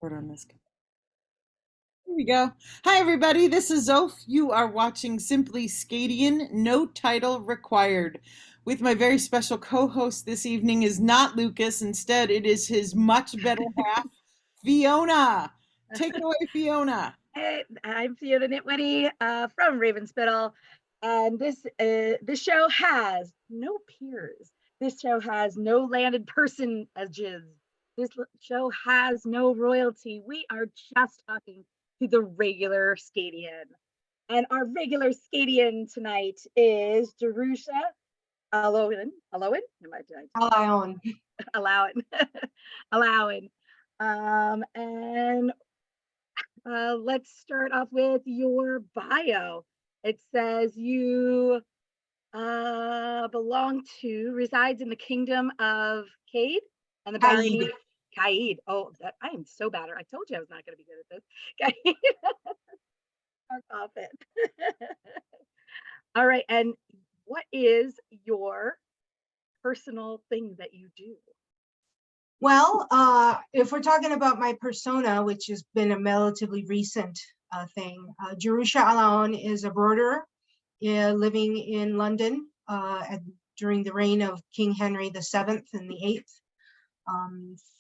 Record on this. Here we go. Hi, everybody. This is Zoph. You are watching Simply SCAdian, no title required. With my very special co-host this evening is not Lucas. Instead, it is his much better half, Fiona. Take it away, Fiona. Hey, I'm Fiona Nitwitty from Ravenspittle, and this show has no peers. This show has no landed personages. This show has no royalty. We are just talking to the regular SCAdian. And our regular SCAdian tonight is Jerusha Alowen. Alowen? Allowing. Allowing. Allowing. And let's start off with your bio. It says you resides in the kingdom of Cade and the barony. Caid. Oh, I am so bad. I told you I was not going to be good at this. Caid. Off it. All right. And what is your personal thing that you do? Well, if we're talking about my persona, which has been a relatively recent thing, Jerusha Alaon is a broiderer living in London during the reign of King Henry VII and the VIII.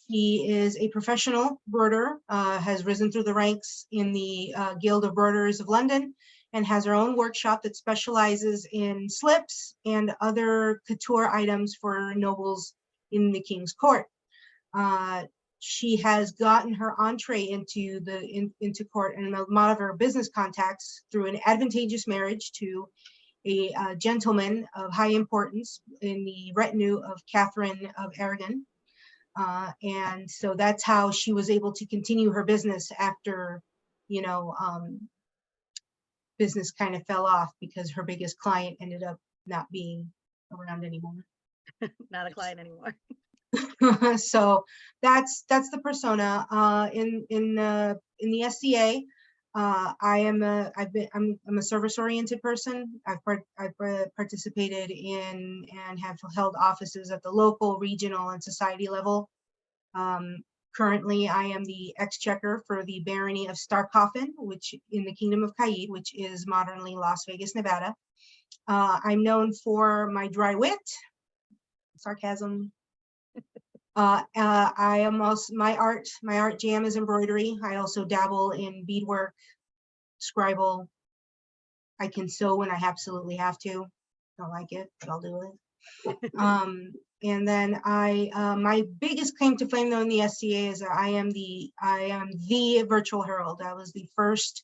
He is a professional broiderer, has risen through the ranks in the Guild of Broiderers of London, and has her own workshop that specializes in slips and other couture items for nobles in the king's court. She has gotten her entree into court and a lot of her business contacts through an advantageous marriage to a gentleman of high importance in the retinue of Catherine of Aragon. And so that's how she was able to continue her business after, business kind of fell off because her biggest client ended up not being around anymore. Not a client anymore. So that's the persona. In the SCA, I'm a service-oriented person. I've participated in and have held offices at the local, regional, and society level. Currently, I am the exchequer for the barony of Starcoffin, which in the Kingdom of Caid, which is modernly Las Vegas, Nevada. I'm known for my dry wit, sarcasm. I am also my art jam is embroidery. I also dabble in beadwork, scribble. I can sew when I absolutely have to. Don't like it, but I'll do it. And then my biggest claim to fame though in the SCA is that I am the virtual herald. I was the first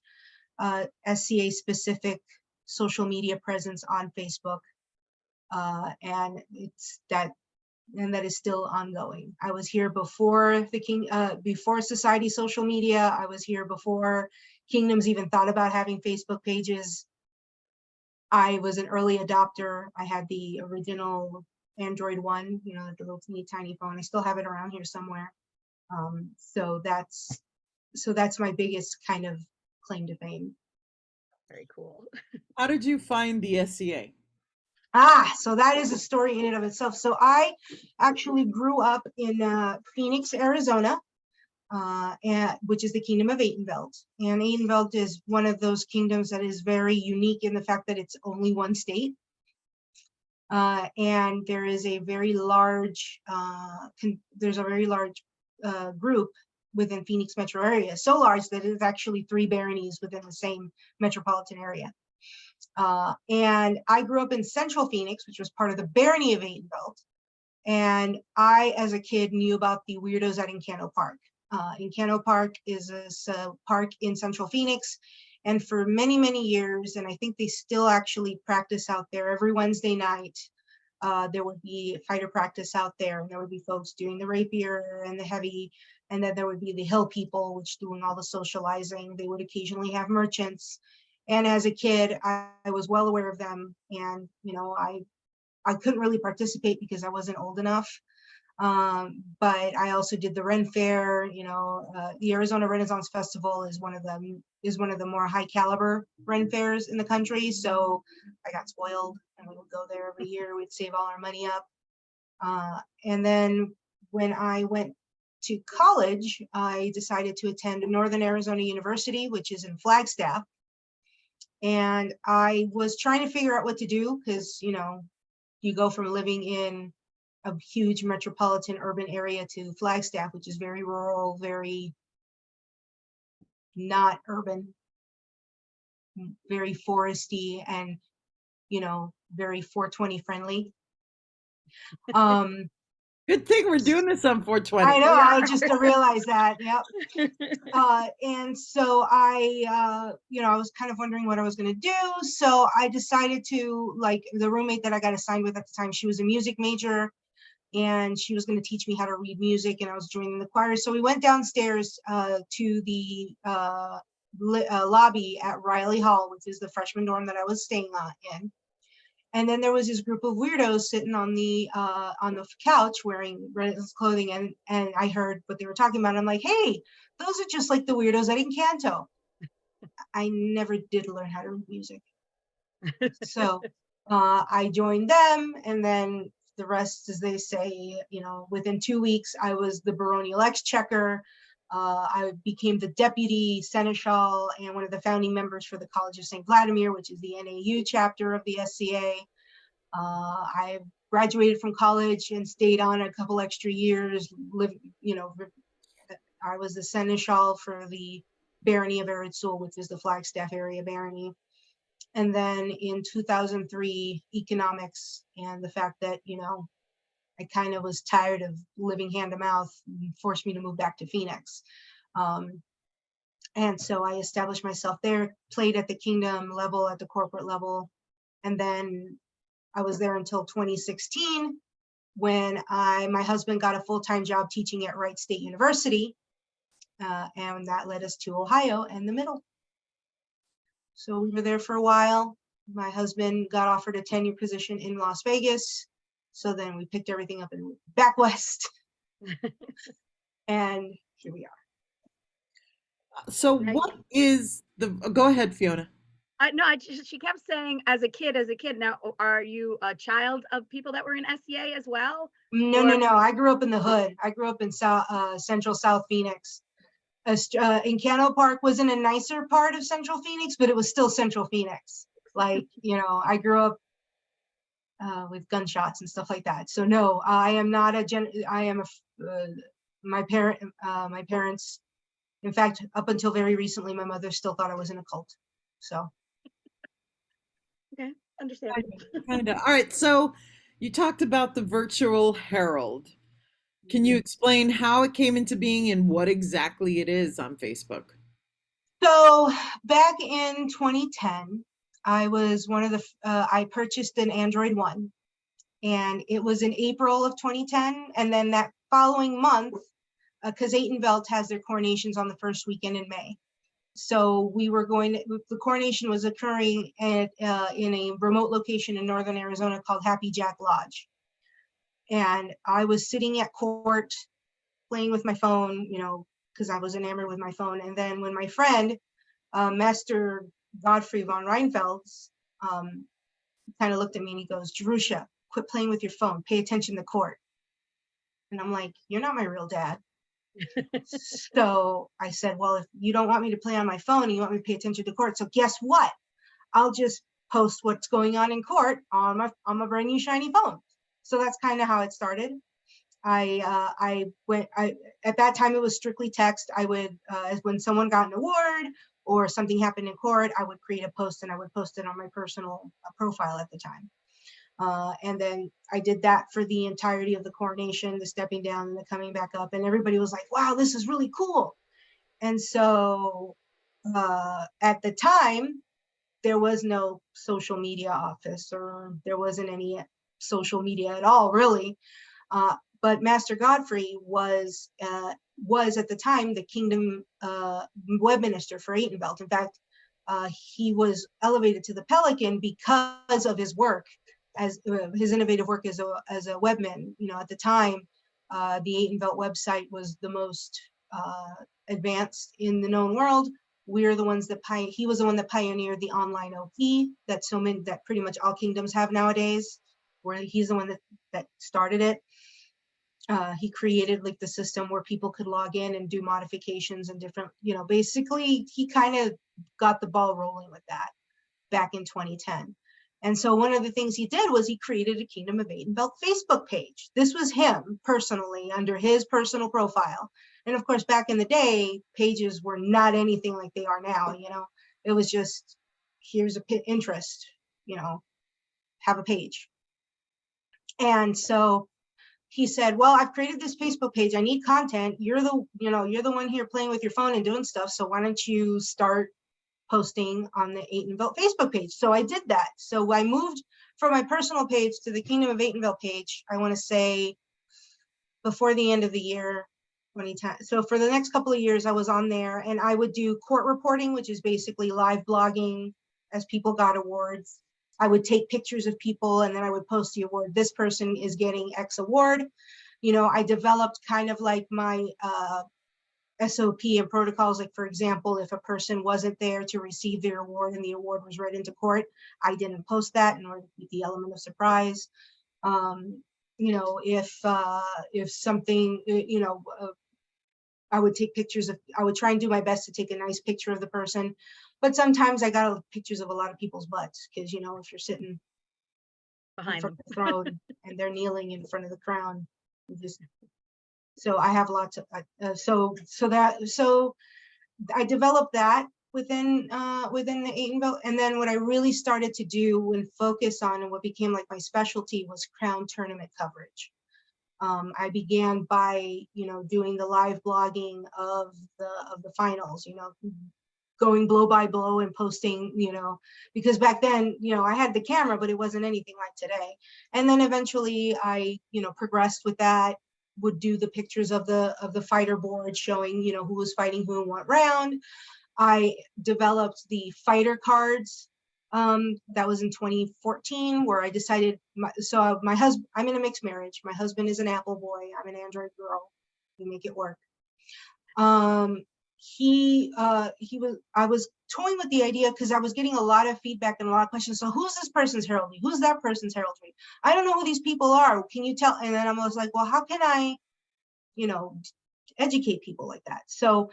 SCA specific social media presence on Facebook, and that is still ongoing. I was here before before society social media. I was here before kingdoms even thought about having Facebook pages. I was an early adopter. I had the original Android one, the little tiny phone. I still have it around here somewhere. So that's my biggest kind of claim to fame. Very cool. How did you find the SCA? So that is a story in and of itself. So I actually grew up in Phoenix, Arizona, which is the Kingdom of Atenveld. And Atenveld is one of those kingdoms that is very unique in the fact that it's only one state. And there is a very large, group within Phoenix metro area, so large that it is actually 3 baronies within the same metropolitan area. And I grew up in Central Phoenix, which was part of the barony of Atenveld. And I, as a kid, knew about the weirdos at Encano Park. Encano Park is a park in Central Phoenix. And for many, many years, and I think they still actually practice out there every Wednesday night, there would be fighter practice out there, and there would be folks doing the rapier and the heavy, and then there would be the hill people, which doing all the socializing. They would occasionally have merchants. And as a kid, I was well aware of them. And, I couldn't really participate because I wasn't old enough. But I also did the Ren Fair. The Arizona Renaissance Festival is one of the more high caliber Ren Fairs in the country. So I got spoiled, and we would go there every year. We'd save all our money up. And then when I went to college, I decided to attend Northern Arizona University, which is in Flagstaff. And I was trying to figure out what to do because, you know, you go from living in a huge metropolitan urban area to Flagstaff, which is very rural, very not urban, very foresty, and, you know, very 420 friendly. Good thing we're doing this on 420. I know, We I are. just realized that, yep. And so I, you know, I was kind of wondering what I was going to do. So I decided to, like, the roommate that I got assigned with at the time, she was a music major, and she was going to teach me how to read music, and I was joining the choir. So we went downstairs to the lobby at Riley Hall, which is the freshman dorm that I was staying in. And then there was this group of weirdos sitting on the couch wearing Renaissance clothing, and I heard what they were talking about. I'm like, hey, those are just like the weirdos at Encanto. I never did learn how to read music. So I joined them, and then the rest, as they say, you know, within 2 weeks, I was the baronial exchequer. I became the deputy seneschal and one of the founding members for the College of St. Vladimir, which is the NAU chapter of the SCA. I graduated from college and stayed on a couple extra years. You know, I was the seneschal for the barony of Eretsul, which is the Flagstaff area barony. And then in 2003, economics and the fact that, you know, I kind of was tired of living hand to mouth forced me to move back to Phoenix. And so I established myself there, played at the kingdom level, at the corporate level. And then I was there until 2016 when my husband got a full-time job teaching at Wright State University. And that led us to Ohio and the middle. So we were there for a while. My husband got offered a tenure position in Las Vegas. So then we picked everything up and moved back west. And here we are. So what is go ahead, Fiona. She kept saying as a kid. Now, are you a child of people that were in SCA as well? No. I grew up in the hood. I grew up in Central South Phoenix. Encano Park wasn't a nicer part of Central Phoenix, but it was still Central Phoenix. Like, you know, I grew up with gunshots and stuff like that. So no, I am not my parents, in fact, up until very recently, my mother still thought I was in a cult. So. Okay, understandable. Kinda. All right, so you talked about the virtual herald. Can you explain how it came into being and what exactly it is on Facebook? So back in 2010, I was one of the, I purchased an Android One, and it was in April of 2010. And then that following month, because Atenveldt has their coronations on the first weekend in May. So we were the coronation was occurring in a remote location in Northern Arizona called Happy Jack Lodge. And I was sitting at court playing with my phone, you know, because I was enamored with my phone. And then when my friend, Master Godfrey von Reinfelds, kind of looked at me and he goes, Jerusha, quit playing with your phone, pay attention to court. And I'm like, you're not my real dad. So I said, well, if you don't want me to play on my phone and you want me to pay attention to court, so guess what? I'll just post what's going on in court on my brand new shiny phone. So that's kind of how it started. At that time it was strictly text. I would, when someone got an award or something happened in court, I would create a post and I would post it on my personal profile at the time. And then I did that for the entirety of the coronation, the stepping down and the coming back up. And everybody was like, wow, this is really cool. And so at the time, there was no social media office, or there wasn't any social media at all, really. But Master Godfrey was at the time the kingdom web minister for Atenveldt. In fact, he was elevated to the Pelican because of his work, as his innovative work as a webman. You know, at the time, the Atenveldt website was the most advanced in the known world. We're the ones that he was the one that pioneered the online OP that pretty much all kingdoms have nowadays, where he's the one that started it. He created like the system where people could log in and do modifications and different, basically he kind of got the ball rolling with that back in 2010. And so one of the things he did was he created a Kingdom of Aiden Facebook page. This was him personally under his personal profile. And of course, back in the day, pages were not anything like they are now. It was just, here's a interest, have a page. And so he said, well, I've created this Facebook page. I need content. You're the one here playing with your phone and doing stuff. So why don't you start posting on the Atenville Facebook page? So I did that. So I moved from my personal page to the Kingdom of Atenville page, I want to say before the end of the year 2010. So for the next couple of years, I was on there and I would do court reporting, which is basically live blogging as people got awards. I would take pictures of people and then I would post the award. This person is getting X award. I developed kind of like my SOP and protocols. Like, for example, if a person wasn't there to receive their award and the award was read into court, I didn't post that in order to keep the element of surprise. If something, I would take pictures I would try and do my best to take a nice picture of the person. But sometimes I got pictures of a lot of people's butts because, if you're sitting behind the throne and they're kneeling in front of the crown, so I have lots of, so I developed that within the Atenville. And then what I really started to do and focus on and what became like my specialty was crown tournament coverage. I began by, doing the live blogging of the finals, going blow by blow and posting, because back then, I had the camera, but it wasn't anything like today. And then eventually I, progressed with that, would do the pictures of the fighter board showing, who was fighting who in what round. I developed the fighter cards. That was in 2014, where I decided, my husband, I'm in a mixed marriage. My husband is an Apple boy. I'm an Android girl. We make it work. I was toying with the idea because I was getting a lot of feedback and a lot of questions. So who's this person's heraldry? Who's that person's heraldry? I don't know who these people are. Can you tell? And then I was like, well, how can I, educate people like that? So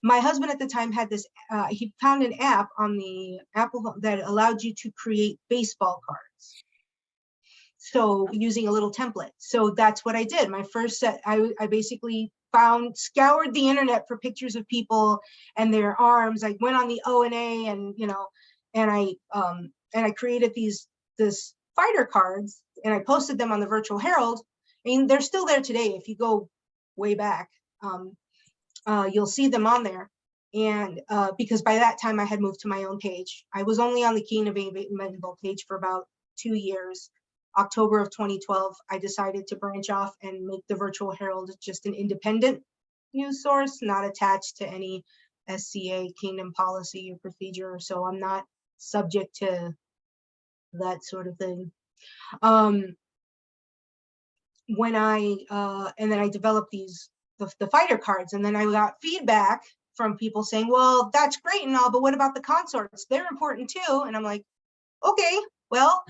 my husband at the time had this, he found an app on the Apple that allowed you to create baseball cards. So using a little template. So that's what I did. My first set, I basically scoured the internet for pictures of people and their arms. I went on the O&A and I created this fighter cards and I posted them on the Virtual Herald. And they're still there today. If you go way back, you'll see them on there. And because by that time I had moved to my own page. I was only on the Kingdom of Aiden page for about 2 years. October of 2012, I decided to branch off and make the Virtual Herald just an independent news source, not attached to any SCA Kingdom policy or procedure. So I'm not subject to that sort of thing. And then I developed the fighter cards, and then I got feedback from people saying, well, that's great and all, but what about the consorts? They're important too. And I'm like, okay, well,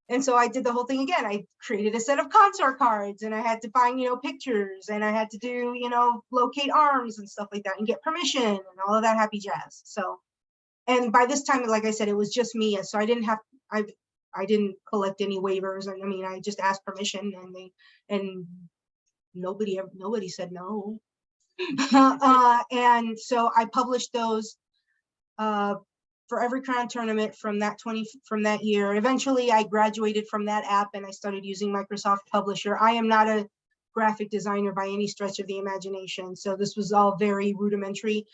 and so I did the whole thing again. I created a set of consort cards and I had to find, pictures, and I had to do, locate arms and stuff like that and get permission and all of that happy jazz. So, and by this time, like I said, it was just me. So I didn't collect any waivers. And I mean, I just asked permission and nobody said no. And so I published those, for every crown tournament from that year. Eventually I graduated from that app and I started using Microsoft Publisher. I am not a graphic designer by any stretch of the imagination, so this was all very rudimentary.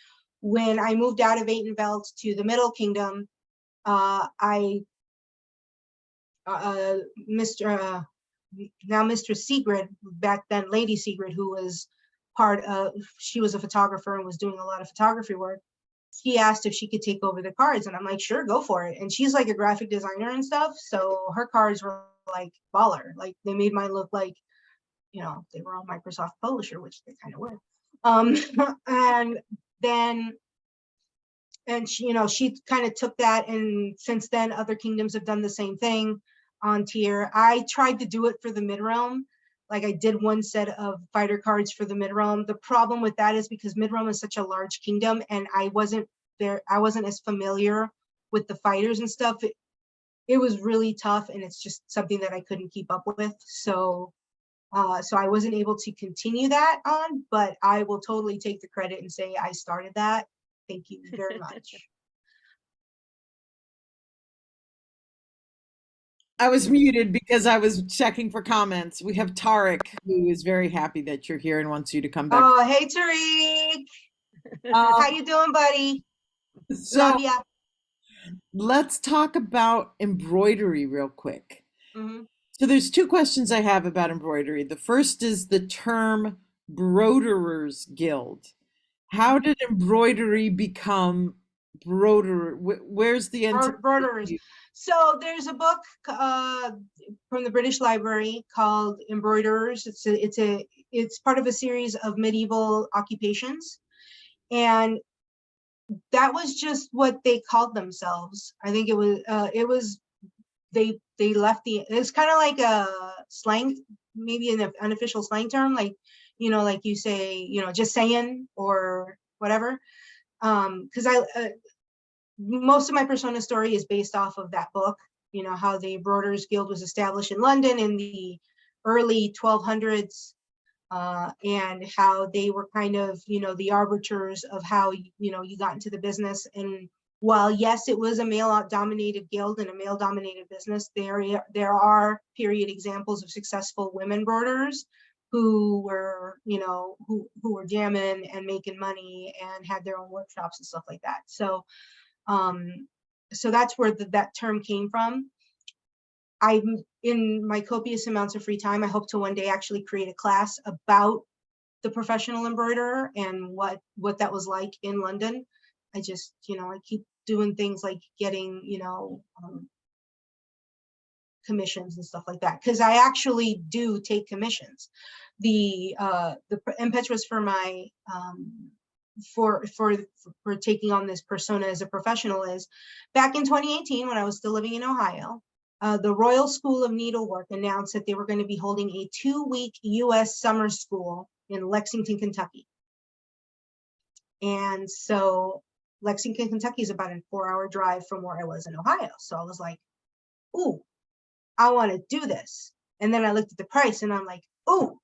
When I moved out of Atenveld to the Middle Kingdom, Mistress Sigrid, back then Lady Sigrid, who was she was a photographer and was doing a lot of photography work. She asked if she could take over the cards, and I'm like, sure, go for it. And she's like a graphic designer and stuff, so her cards were like baller. Like they made mine look like, they were on Microsoft Publisher, which they kind of were. And she kind of took that, and since then other kingdoms have done the same thing on tier. I tried to do it for the mid realm. Like I did one set of fighter cards for the mid-realm. The problem with that is because mid-realm is such a large kingdom, and I wasn't as familiar with the fighters and stuff. It was really tough, and it's just something that I couldn't keep up with. So I wasn't able to continue that on, but I will totally take the credit and say I started that. Thank you very much. I was muted because I was checking for comments. We have Tarek, who is very happy that you're here and wants you to come back. Oh, hey, Tariq. How you doing, buddy? So Love ya. let's talk about embroidery real quick. Mhm. So there's two questions I have about embroidery. The first is the term Broiderers Guild. How did embroidery become broiderer? Where's the Broiderers. antiquity? So there's a book from the British Library called Embroiderers. It's part of a series of medieval occupations, and that was just what they called themselves. I think it was they left it's kind of like a slang, maybe an unofficial slang term, like like you say, just saying or whatever. Because most of my persona story is based off of that book. How the Embroiderers Guild was established in London in the early 1200s, and how they were kind of the arbiters of how you got into the business. And while yes, it was a male-dominated guild and a male-dominated business, there are period examples of successful women embroiderers who were who were jamming and making money and had their own workshops and stuff like that. So that's where that term came from. I'm in my copious amounts of free time, I hope to one day actually create a class about the professional embroiderer and what that was like in London. I just, I keep doing things like getting, commissions and stuff like that, because I actually do take commissions. The impetus for my for taking on this persona as a professional is back in 2018 when I was still living in Ohio. The Royal School of Needlework announced that they were going to be holding a 2-week U.S. summer school in Lexington, Kentucky. And so Lexington, Kentucky is about a 4-hour drive from where I was in Ohio. So I was like, ooh, I want to do this. And then I looked at the price and I'm like, ooh,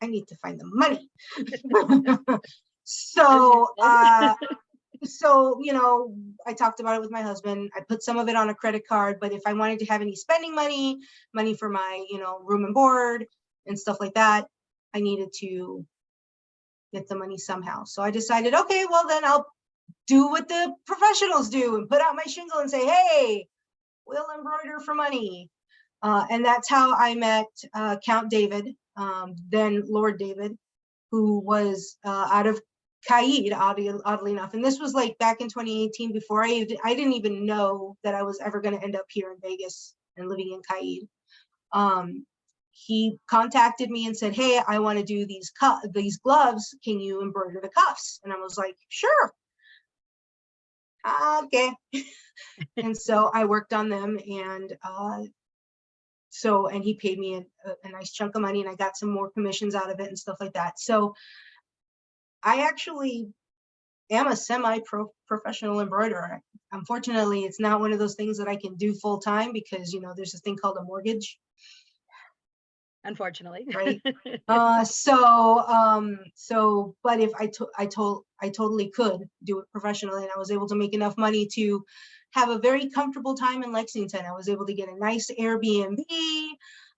I need to find the money. So I talked about it with my husband. I put some of it on a credit card, but if I wanted to have any spending money for my, room and board and stuff like that, I needed to get the money somehow. So I decided, okay, well then I'll do what the professionals do and put out my shingle and say, hey, we'll embroider for money. And that's how I met Count David, then Lord David, who was out of Caid, oddly enough. And this was like back in 2018, before I didn't even know that I was ever going to end up here in Vegas and living in Caid. He contacted me and said, hey, I want to do these gloves. Can you embroider the cuffs? And I was like, sure. Okay. And so I worked on them, and and he paid me a nice chunk of money, and I got some more commissions out of it and stuff like that. So I actually am a semi-professional embroiderer. Unfortunately, it's not one of those things that I can do full time because, there's this thing called a mortgage. Unfortunately. Right. But if I totally could do it professionally, and I was able to make enough money to have a very comfortable time in Lexington. I was able to get a nice Airbnb.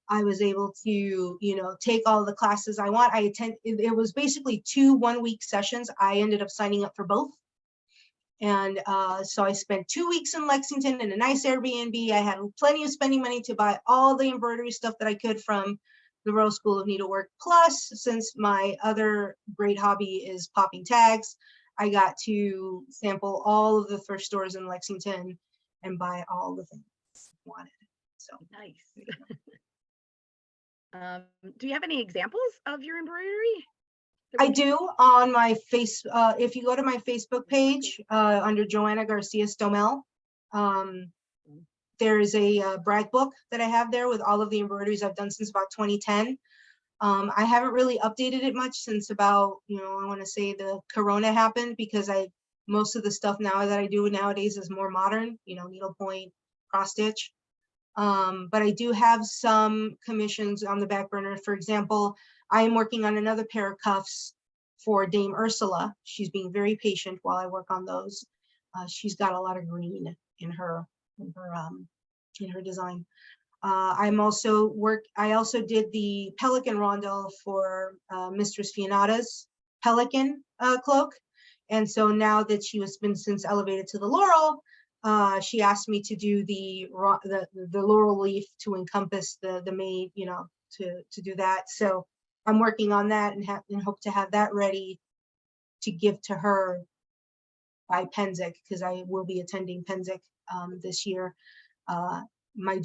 I was able to, take all the classes I want. It was basically 2 1-week sessions. I ended up signing up for both. And so I spent 2 weeks in Lexington in a nice Airbnb. I had plenty of spending money to buy all the embroidery stuff that I could from the Royal School of Needlework. Plus, since my other great hobby is popping tags, I got to sample all of the thrift stores in Lexington and buy all the things I wanted. So nice. Do you have any examples of your embroidery? I do on my face. If you go to my Facebook page under Joanna Garcia Stomel, there is a brag book that I have there with all of the embroideries I've done since about 2010. I haven't really updated it much since about, I want to say the Corona happened, because most of the stuff now that I do nowadays is more modern, needlepoint, cross stitch. But I do have some commissions on the back burner. For example, I am working on another pair of cuffs for Dame Ursula. She's being very patient while I work on those. She's got a lot of green in her design. I also did the Pelican Rondelle for Mistress Fionata's Pelican cloak. And so now that she has been since elevated to the Laurel, she asked me to do the laurel leaf to encompass the maid, to do that. So I'm working on that and hope to have that ready to give to her by Penzic, because I will be attending Penzic this year. My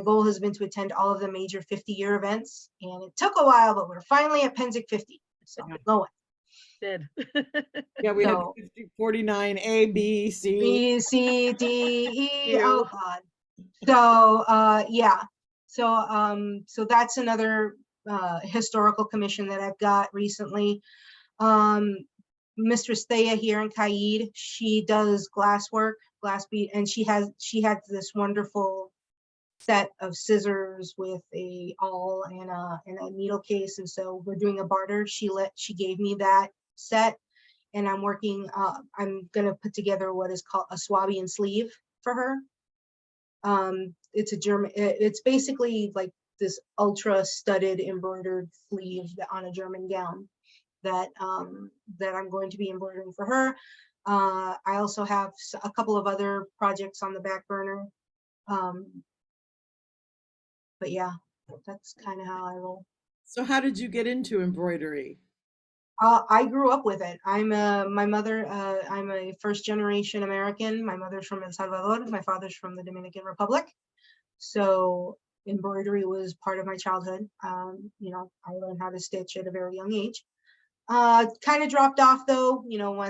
goal has been to attend all of the major 50-year events, and it took a while, but we're finally at Penzic 50, so I'm going. Did. Yeah, we had So 50, 49, A, B, C. B, C, D, E, Ew. oh God. So yeah, so that's another historical commission that I've got recently. Mistress Thea here in Caid, she does glass bead, and she has this wonderful set of scissors with a awl and a needle case, and so we're doing a barter. She gave me that set, and I'm gonna put together what is called a Swabian sleeve for her. It's basically like this ultra studded embroidered sleeve on a German gown that I'm going to be embroidering for her. I also have a couple of other projects on the back burner. But yeah, that's kind of how I roll. So how did you get into embroidery? I grew up with it. I'm a first generation American. My mother's from El Salvador. My father's from the Dominican Republic. So embroidery was part of my childhood. I learned how to stitch at a very young age. Kind of dropped off though,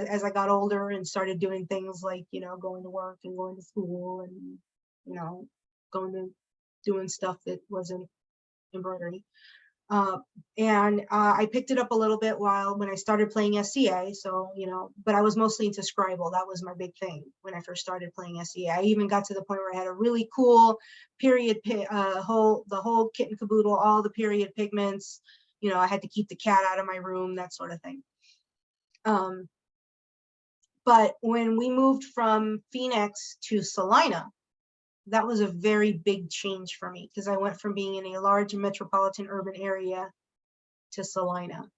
as I got older and started doing things like, going to work and going to school and, doing stuff that wasn't embroidery. And I picked it up a little bit when I started playing SCA. So, but I was mostly into Scribble. That was my big thing when I first started playing SCA. I even got to the point where I had a really cool period, the whole kit and caboodle, all the period pigments. I had to keep the cat out of my room, that sort of thing. But when we moved from Phoenix to Salina, that was a very big change for me, because I went from being in a large metropolitan urban area to Salina.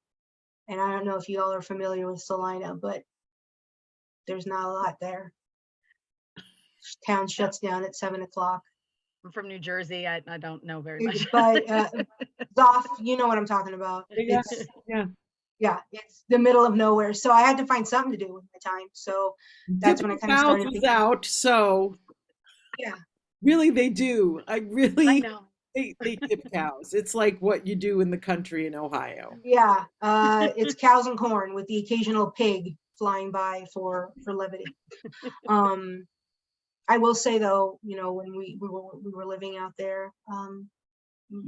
And I don't know if you all are familiar with Salina, but there's not a lot there. Town shuts down at 7 o'clock. I'm from New Jersey. I don't know very much. But Zoff, you know what I'm talking about. Yeah, Yeah, it's the middle of nowhere. So I had to find something to do with my time. So that's when I kind of started thinking. Out, so yeah. Really, they do. I know. they tip cows. It's like what you do in the country in Ohio. Yeah, it's cows and corn with the occasional pig flying by for levity. I will say though, when we were living out there,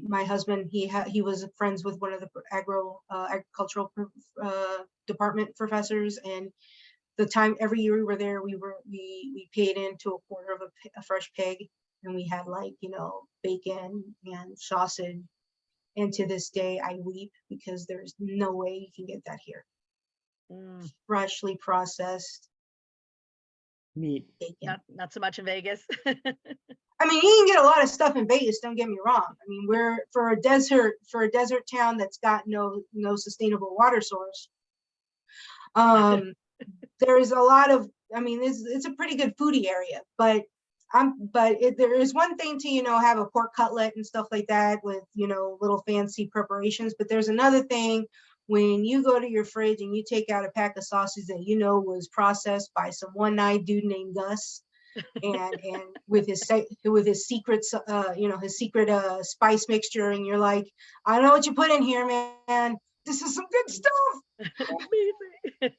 my husband, he was friends with one of the agricultural department professors, and the time every year we were there, we paid into a quarter of a fresh pig, and we had bacon and sausage. And to this day, I weep, because there's no way you can get that here. Freshly processed meat. Bacon. Not so much in Vegas. I mean, you can get a lot of stuff in Vegas, don't get me wrong. I mean, we're for a desert town that's got no sustainable water source. There's a lot of, it's a pretty good foodie area, but there is one thing to, have a pork cutlet and stuff like that with, little fancy preparations, but there's another thing when you go to your fridge and you take out a pack of sausage that was processed by some one-eyed dude named Gus, and with his secret his secret spice mixture, and you're like, I don't know what you put in here, man. This is some good stuff.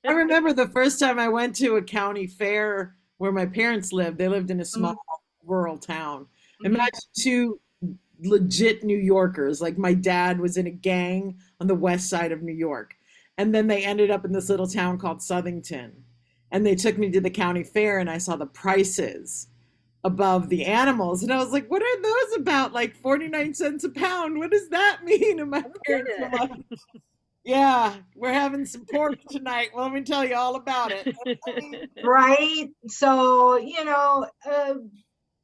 I remember the first time I went to a county fair where my parents lived. They lived in a small rural town. Imagine two legit New Yorkers. Like my dad was in a gang on the west side of New York. And then they ended up in this little town called Southington. And they took me to the county fair and I saw the prices above the animals. And I was like, what are those about? Like 49 cents a pound. What does that mean? And my I don't parents get were like, yeah, we're having some pork tonight. Well, let me tell you all about it. it. Right. So,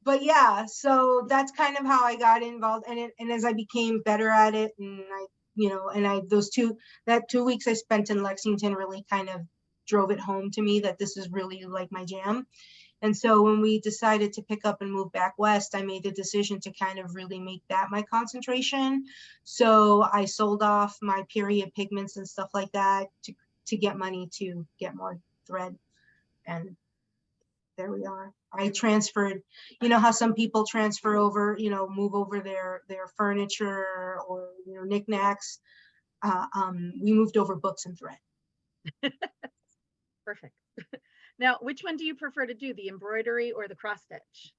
but yeah, so that's kind of how I got involved. And as I became better at it, and that 2 weeks I spent in Lexington really kind of drove it home to me that this is really like my jam. And so when we decided to pick up and move back west, I made the decision to kind of really make that my concentration. So I sold off my period pigments and stuff like that to get money to get more thread. And there we are. I transferred, how some people transfer over, move over their furniture or, knickknacks. We moved over books and thread. Perfect. Now, which one do you prefer to do, the embroidery or the cross stitch?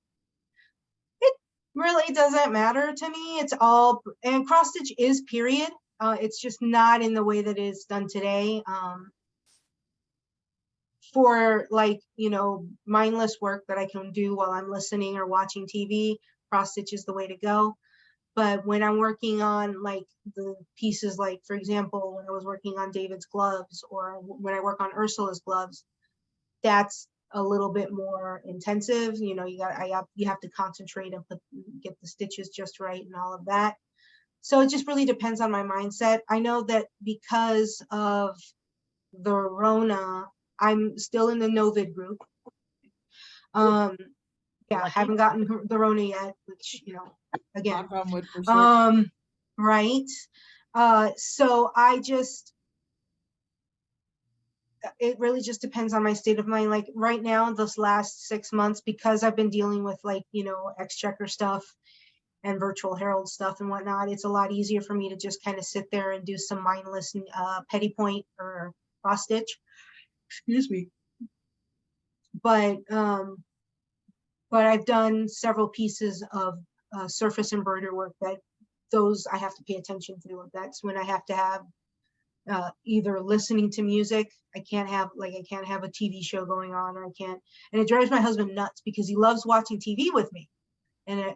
It really doesn't matter to me. It's all, and cross stitch is period. It's just not in the way that it's done today. For like, mindless work that I can do while I'm listening or watching TV, cross stitch is the way to go. But when I'm working on like the pieces, like for example, when I was working on David's gloves or when I work on Ursula's gloves, that's a little bit more intensive. You have to concentrate and get the stitches just right and all of that. So it just really depends on my mindset. I know that because of the Rona, I'm still in the Novid group. Yeah, I haven't gotten the Rona yet, which, again, right. So it really just depends on my state of mind. Like right now, this last 6 months, because I've been dealing with like, Exchequer stuff and virtual Herald stuff and whatnot, it's a lot easier for me to just kind of sit there and do some mindless petty point or cross stitch. Excuse me. But I've done several pieces of surface embroidery work that those I have to pay attention to. That's when I have to have either listening to music. I can't have a TV show going on, or I can't, and it drives my husband nuts because he loves watching TV with me. And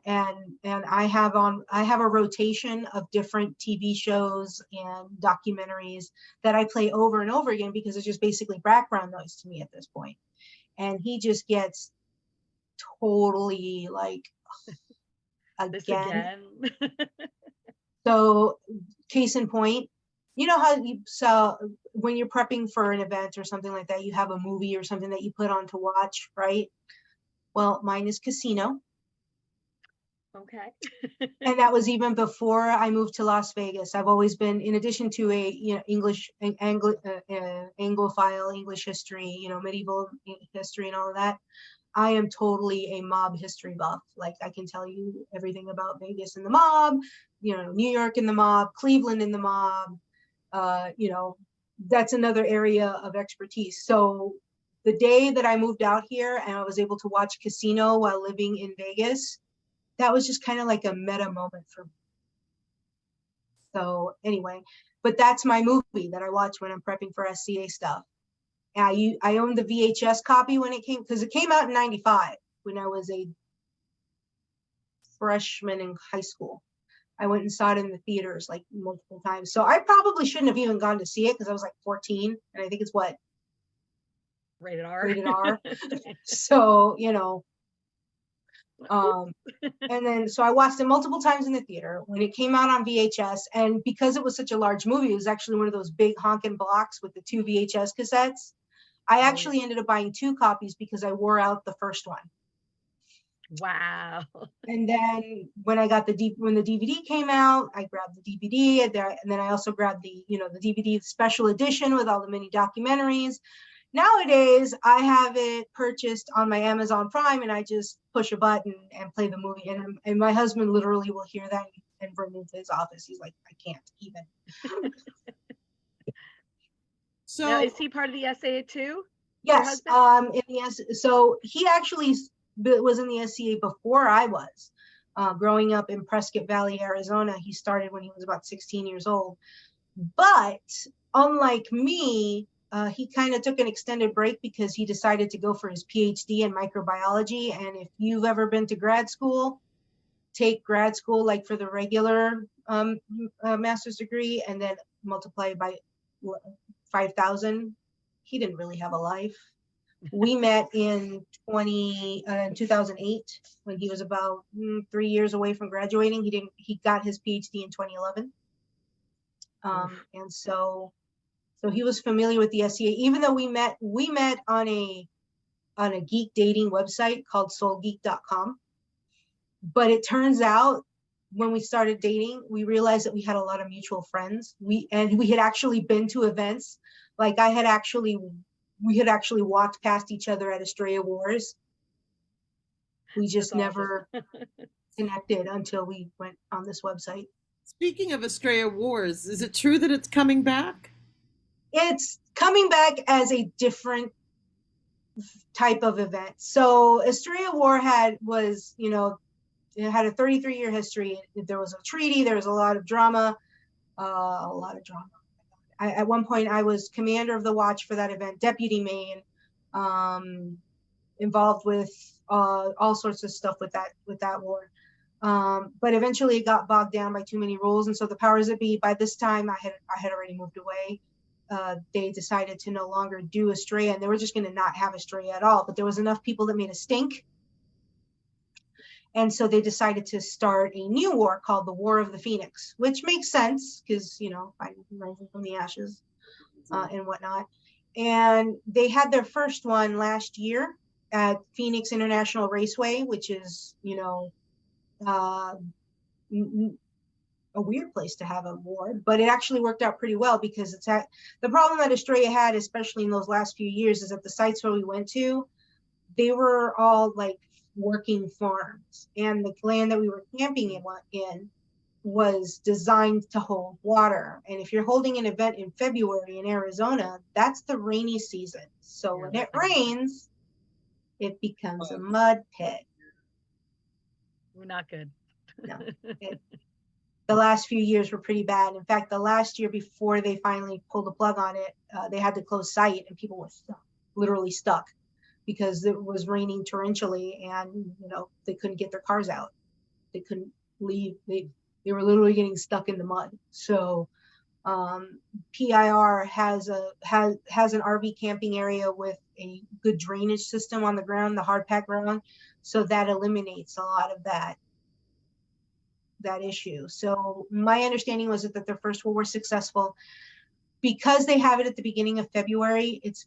I have a rotation of different TV shows and documentaries that I play over and over again because it's just basically background noise to me at this point. And he just gets totally like, again. So case in point, how you saw when you're prepping for an event or something like that, you have a movie or something that you put on to watch, right? Well, mine is Casino. Okay. And that was even before I moved to Las Vegas. I've always been, in addition to a Anglophile English history, medieval history and all of that, I am totally a mob history buff. Like I can tell you everything about Vegas and the mob, New York and the mob, Cleveland and the mob. That's another area of expertise. So the day that I moved out here and I was able to watch Casino while living in Vegas, that was just kind of like a meta moment for me. So anyway, but that's my movie that I watch when I'm prepping for SCA stuff. I owned the VHS copy when it came, because it came out in 95 when I was a freshman in high school. I went and saw it in the theaters like multiple times. So I probably shouldn't have even gone to see it because I was like 14, and I think it's what? Rated R. Rated R. So, and then so I watched it multiple times in the theater when it came out on VHS. And because it was such a large movie, it was actually one of those big honking blocks with the 2 VHS cassettes. I actually ended up buying 2 copies because I wore out the first one. Wow. And then when I got when the DVD came out, I grabbed the DVD, and then I also grabbed the DVD special edition with all the mini documentaries. Nowadays, I have it purchased on my Amazon Prime, and I just push a button and play the movie. And my husband literally will hear that and bring me to his office. He's like, I can't even. So now, is he part of the SCA too? Yes. So he actually was in the SCA before I was. growing up in Prescott Valley, Arizona. He started when he was about 16 years old. But unlike me, he kind of took an extended break because he decided to go for his PhD in microbiology. And if you've ever been to grad school, take grad school like for the regular master's degree and then multiply it by 5,000. He didn't really have a life. We met in 2008 when he was about 3 years away from graduating. He got his PhD in 2011. And so he was familiar with the SCA, even though we met on a geek dating website called soulgeek.com. But it turns out when we started dating, we realized that we had a lot of mutual friends. We had actually been to events. Like we had actually walked past each other at Estrella Wars. We just never connected until we went on this website. Speaking of Estrella Wars, is it true that it's coming back? It's coming back as a different type of event. So Estrella War was, it had a 33-year history. There was a treaty. There was a lot of drama. At one point, I was commander of the watch for that event, deputy main, involved with all sorts of stuff with that war. But eventually, it got bogged down by too many rules, and so the powers that be, by this time, I had already moved away. They decided to no longer do Estrella, and they were just going to not have Estrella at all. But there was enough people that made a stink. And so they decided to start a new war called the War of the Phoenix, which makes sense because, rising from the ashes and whatnot. And they had their first one last year at Phoenix International Raceway, which is, a weird place to have a war, but it actually worked out pretty well because the problem that Estrella had, especially in those last few years, is that the sites where we went to, they were all like working farms, and the land that we were camping in was designed to hold water. And if you're holding an event in February in Arizona, that's the rainy season. So when it rains, it becomes a mud pit. We're not good. No. The last few years were pretty bad. In fact, the last year before they finally pulled the plug on it, they had to close site and people were literally stuck because it was raining torrentially and, they couldn't get their cars out. They couldn't leave. They were literally getting stuck in the mud. So PIR has an RV camping area with a good drainage system on the ground, the hard pack ground. So that eliminates a lot of that issue. So my understanding was that their first war was successful. Because they have it at the beginning of February, it's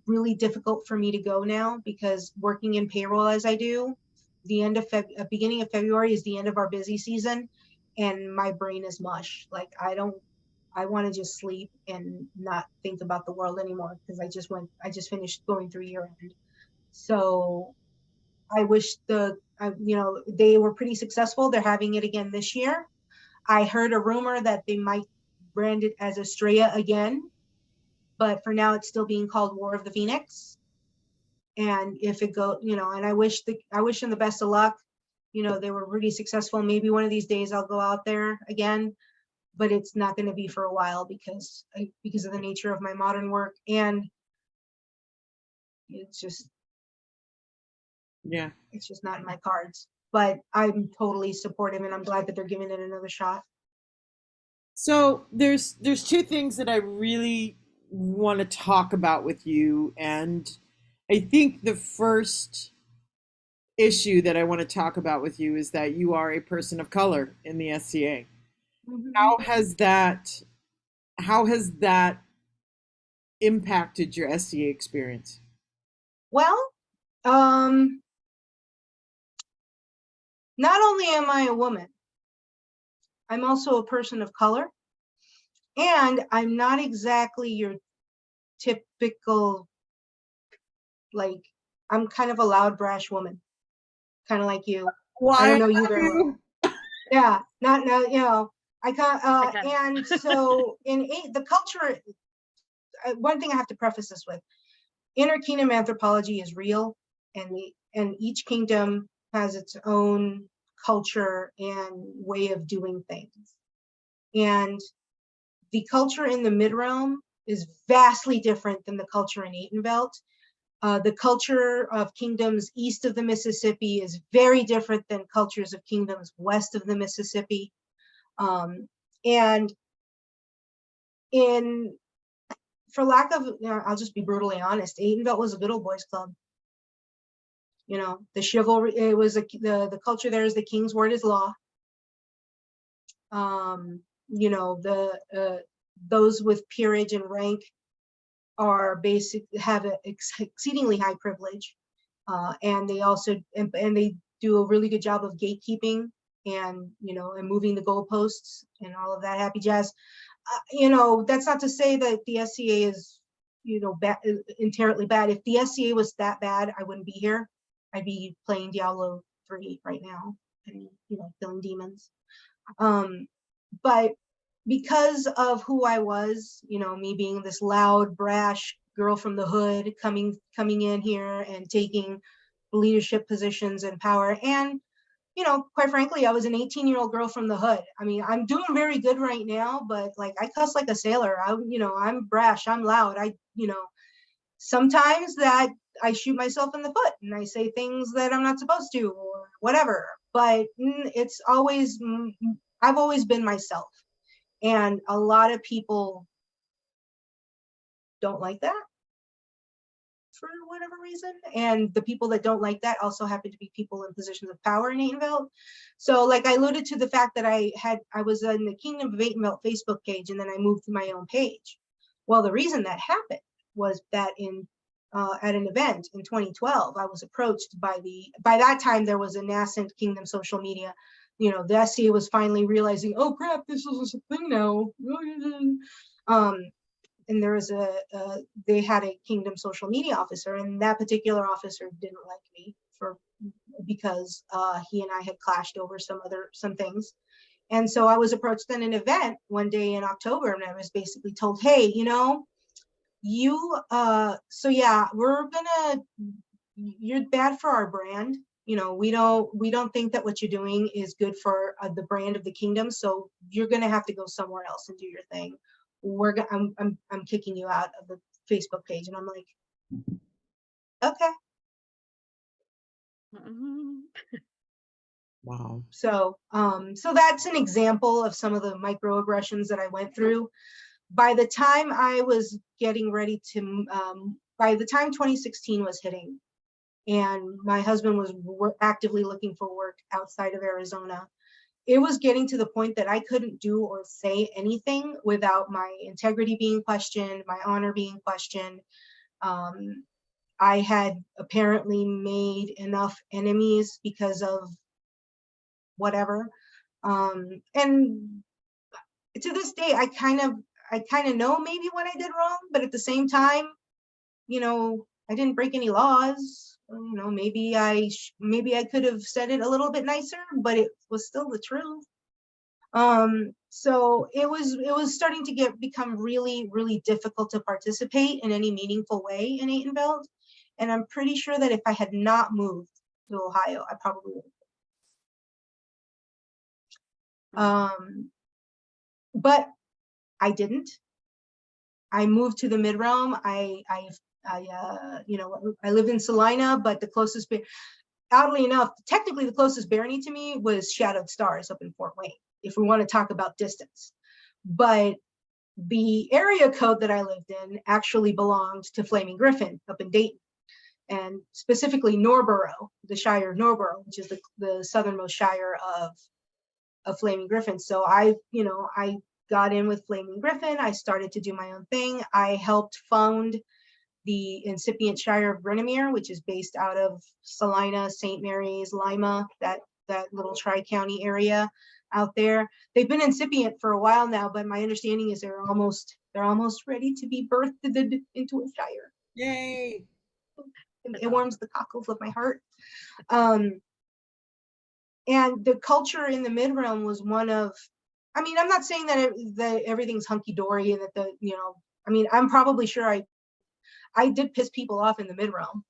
really difficult for me to go now because working in payroll as I do, the beginning of February is the end of our busy season and my brain is mush. Like I want to just sleep and not think about the world anymore because I just finished going through year end. So I wish they were pretty successful. They're having it again this year. I heard a rumor that they might brand it as Estrella again, but for now it's still being called War of the Phoenix. And if it and I wish them the best of luck. They were pretty successful. Maybe one of these days I'll go out there again, but it's not going to be for a while because of the nature of my modern work, and it's just not in my cards. But I'm totally supportive, and I'm glad that they're giving it another shot. So there's two things that I really want to talk about with you, and I think the first issue that I want to talk about with you is that you are a person of color in the SCA. Mm-hmm. How has that impacted your SCA experience? Well, not only am I a woman, I'm also a person of color, and I'm not exactly your typical, I'm kind of a loud, brash woman, kind of like you. Why? I don't know you very well. Yeah, I can't, and so in the culture, one thing I have to preface this with, inter-kingdom anthropology is real, and each kingdom has its own culture and way of doing things. And the culture in the Midrealm is vastly different than the culture in Atenvelt. The culture of kingdoms east of the Mississippi is very different than cultures of kingdoms west of the Mississippi. And for lack of, I'll just be brutally honest, Atenvelt was a good old boys club. You know, the chivalry, it was the culture there is the king's word is law. You know, those with peerage and rank are have an exceedingly high privilege, and they also and they do a really good job of gatekeeping and, you know, and moving the goalposts and all of that happy jazz. You know, that's not to say that the SCA is, you know, inherently bad. If the SCA was that bad, I wouldn't be here. I'd be playing Diablo 3 right now and, you know, killing demons. But because of who I was, you know, me being this loud, brash girl from the hood, coming in here and taking leadership positions and power, and, you know, quite frankly, I was an 18-year-old girl from the hood. I mean, I'm doing very good right now, but like I cuss like a sailor. You know, I'm brash, I'm loud. You know, sometimes that I shoot myself in the foot and I say things that I'm not supposed to or whatever. But it's always, I've always been myself. And a lot of people don't like that for whatever reason. And the people that don't like that also happen to be people in positions of power in Atenvelt. So like I alluded to the fact that I was in the Kingdom of Atenvelt Facebook page, and then I moved to my own page. Well, the reason that happened was that at an event in 2012, I was approached by that time there was a nascent Kingdom social media. You know, the SCA was finally realizing, oh crap, this is a thing now. And there was they had a Kingdom social media officer, and that particular officer didn't like me because he and I had clashed over some things. And so I was approached at an event one day in October, and I was basically told, hey, you know, so yeah, you're bad for our brand. You know, we don't think that what you're doing is good for the brand of the kingdom. So you're going to have to go somewhere else and do your thing. I'm kicking you out of the Facebook page. And I'm like, okay. Wow. So that's an example of some of the microaggressions that I went through. By the time I was getting ready to, by the time 2016 was hitting, and my husband was actively looking for work outside of Arizona, it was getting to the point that I couldn't do or say anything without my integrity being questioned, my honor being questioned. I had apparently made enough enemies because of whatever. And to this day, I kind of know maybe what I did wrong, but at the same time, you know, I didn't break any laws. You know, maybe I could have said it a little bit nicer, but it was still the truth. So it was starting to become really, really difficult to participate in any meaningful way in Atenvelt. And I'm pretty sure that if I had not moved to Ohio, I probably would have. But I didn't. I moved to the Midrealm. You know, I live in Salina, but the closest, oddly enough, technically the closest barony to me was Shadowed Stars up in Fort Wayne, if we want to talk about distance. But the area code that I lived in actually belonged to Flaming Griffin up in Dayton, and specifically Norborough, the Shire of Norborough, which is the southernmost shire of Flaming Griffin. So I got in with Flaming Griffin. I started to do my own thing. I helped found the incipient Shire of Brinemere, which is based out of Salina, St. Mary's, Lima, that little tri-county area out there. They've been incipient for a while now, but my understanding is they're almost ready to be birthed into a Shire. Yay! It warms the cockles of my heart. And the culture in the Midrealm was one of, I mean, I'm not saying that everything's hunky-dory and that I mean, I'm probably sure I did piss people off in the Midrealm.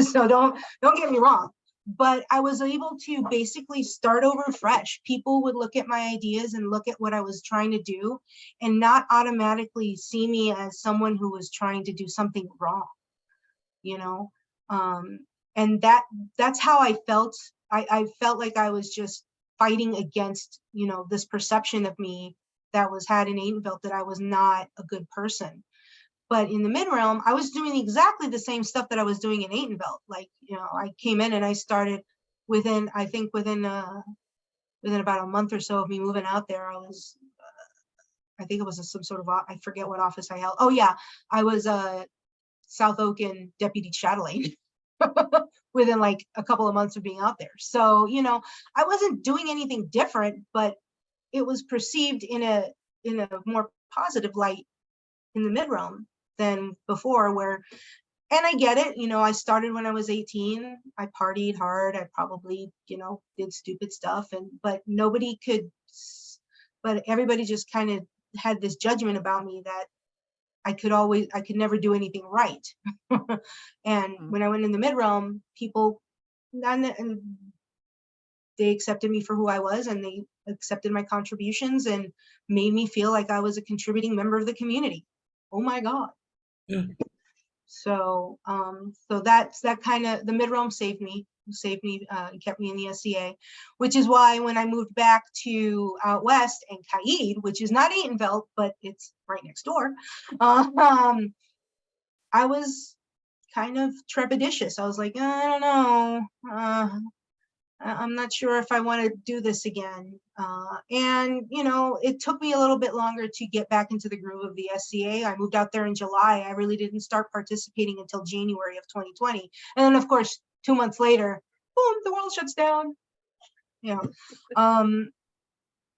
So don't get me wrong. but I was able to basically start over fresh. People would look at my ideas and look at what I was trying to do and not automatically see me as someone who was trying to do something wrong, you know? And that's how I felt. I felt like I was just fighting against, you know, this perception of me that was had in Atenville, that I was not a good person. But in the mid-realm, I was doing exactly the same stuff that I was doing in Atenville. Like, you know, I came in and I started within, I think within about a month or so of me moving out there, I was, I think it was some sort of, I forget what office I held. Oh yeah, I was South Oaken deputy chatelaine within like a couple of months of being out there. So, you know, I wasn't doing anything different, but it was perceived in a more positive light in the mid-realm than before, where, and I get it, you know, I started when I was 18, I partied hard, I probably, you know, did stupid stuff, but nobody could, but everybody just kind of had this judgment about me that I could never do anything right. And when I went in the mid-realm, people, and they accepted me for who I was, and they accepted my contributions and made me feel like I was a contributing member of the community. Oh my God. Yeah. So, so that kind of, the mid-realm saved me, and kept me in the SCA, which is why when I moved back to out west and Caid, which is not Atenville, but it's right next door, I was kind of trepidatious. I was like, I don't know. I'm not sure if I want to do this again. And, you know, it took me a little bit longer to get back into the groove of the SCA. I moved out there in July. I really didn't start participating until January of 2020. And then, of course, 2 months later, boom, the world shuts down. You know,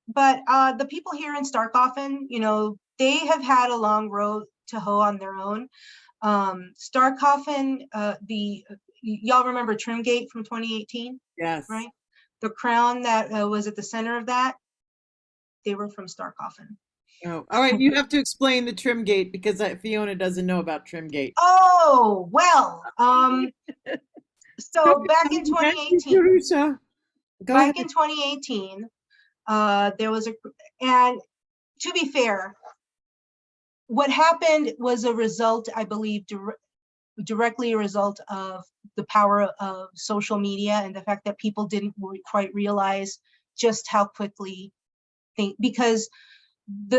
but the people here in Starkhoffen, you know, they have had a long road to hoe on their own. Starkhoffen, y'all remember Trimgate from 2018? Yes. Right? The crown that was at the center of that, they were from Starkhoffen. Oh, all right. You have to explain the Trimgate because Fiona doesn't know about Trimgate. Oh, well, so back in 2018, Jerusha. Go back ahead. in 2018, there was and to be fair, what happened was a result, I believe, directly a result of the power of social media and the fact that people didn't quite realize just how quickly because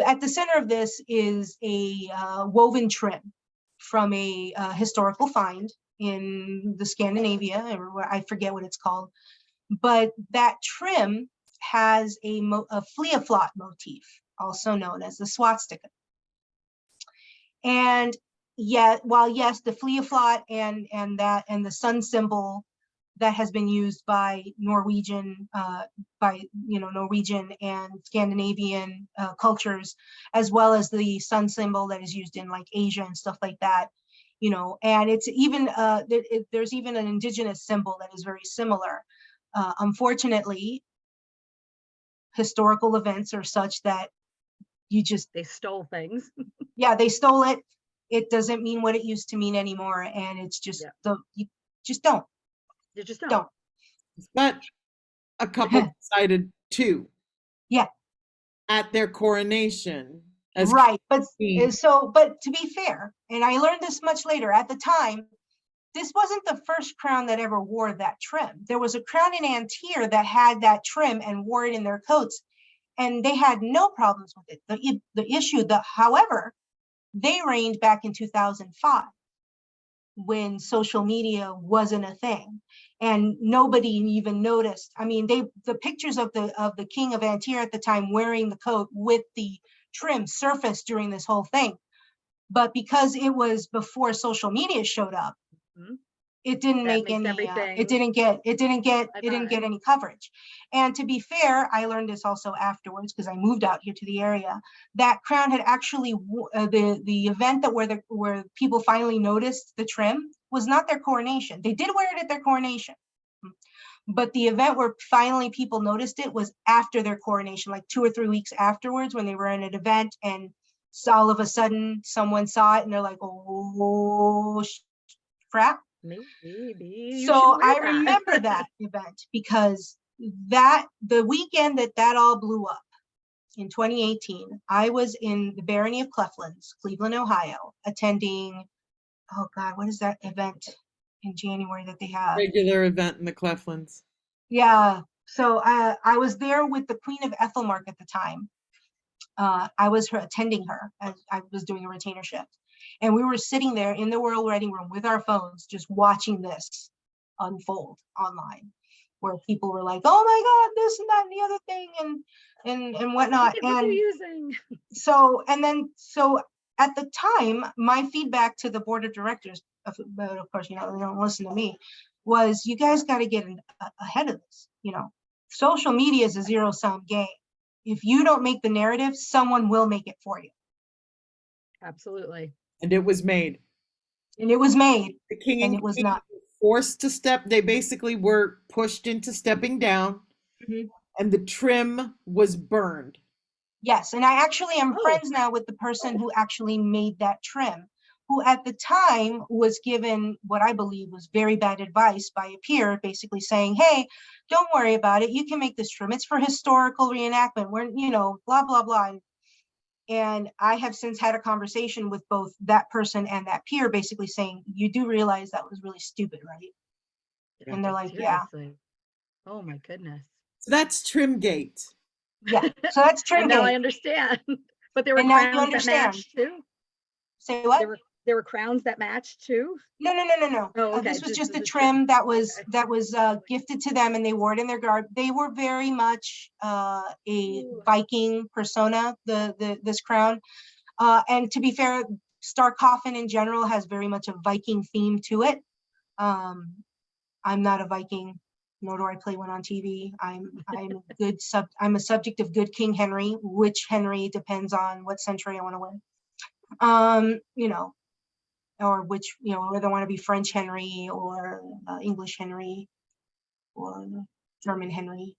at the center of this is a woven trim from a historical find in the Scandinavia, or I forget what it's called, but that trim has a flia-flot motif, also known as the swastika. And yet, while yes, the flia-flot and the sun symbol that has been used by Norwegian, Norwegian and Scandinavian cultures, as well as the sun symbol that is used in like Asia and stuff like that, you know, and it's even there's even an indigenous symbol that is very similar. Unfortunately, historical events are such that they stole things. Yeah, they stole it. It doesn't mean what it used to mean anymore, and it's just you just don't. You just don't. But a couple decided to. Yeah. At their coronation. Right, but to be fair, and I learned this much later, at the time, this wasn't the first crown that ever wore that trim. There was a crown in Antier that had that trim and wore it in their coats, and they had no problems with it. The issue, however, they reigned back in 2005 when social media wasn't a thing and nobody even noticed. I mean, the pictures of the king of Antier at the time wearing the coat with the trim surfaced during this whole thing. But because it was before social media showed up, it didn't make any it didn't get any coverage. And to be fair, I learned this also afterwards because I moved out here to the area. That crown had actually the event that where people finally noticed the trim was not their coronation. They did wear it at their coronation, but the event where finally people noticed it was after their coronation, like 2 or 3 weeks afterwards, when they were in an event, and so all of a sudden someone saw it and they're like, oh crap. Maybe you should So wear I that. remember that event because the weekend that all blew up in 2018, I was in the Barony of Cleveland, Cleveland, Ohio, attending, oh God, what is that event in January that they have? Regular event in the Cleflands. Yeah. So I was there with the Queen of Ethelmark at the time. I was attending her as I was doing a retainership. And we were sitting there in the Royal Wedding Room with our phones, just watching this unfold online, where people were like, "Oh my God, this and that and the other thing," and whatnot. What are And you using? so at the time, my feedback to the board of directors, but of course, they don't listen to me, was you guys got to get ahead of this. Social media is a zero-sum game. If you don't make the narrative, someone will make it for you. Absolutely. And it was made. And it was made, The king and and it was queen not. were forced to step. They basically were pushed into stepping down, Mhm. and the trim was burned. Yes, and I actually am Oh. friends now with the person who actually made that trim, who at the time was given what I believe was very bad advice by a peer, basically saying, "Hey, don't worry about it. You can make this trim. It's for historical reenactment. We're, blah, blah, blah." And I have since had a conversation with both that person and that peer, basically saying, "You do realize that was really stupid, right?" Yeah. And they're like, "Yeah." Seriously. Oh my goodness. So that's Trimgate. Yeah. So that's And now I Trimgate. understand. But there were And now you crowns that understand. matched too. Say what? There were crowns that matched too. No. Oh, okay. This was just a the trim that was Okay. gifted to them, and they wore it in their garb. They were very much a Ooh. Viking persona. This crown, and to be fair, Star Coffin in general has very much a Viking theme to it. I'm not a Viking, nor do I play one on TV. I'm a subject of good King Henry. Which Henry depends on what century I want to win. Or which, whether I want to be French Henry or English Henry or German Henry.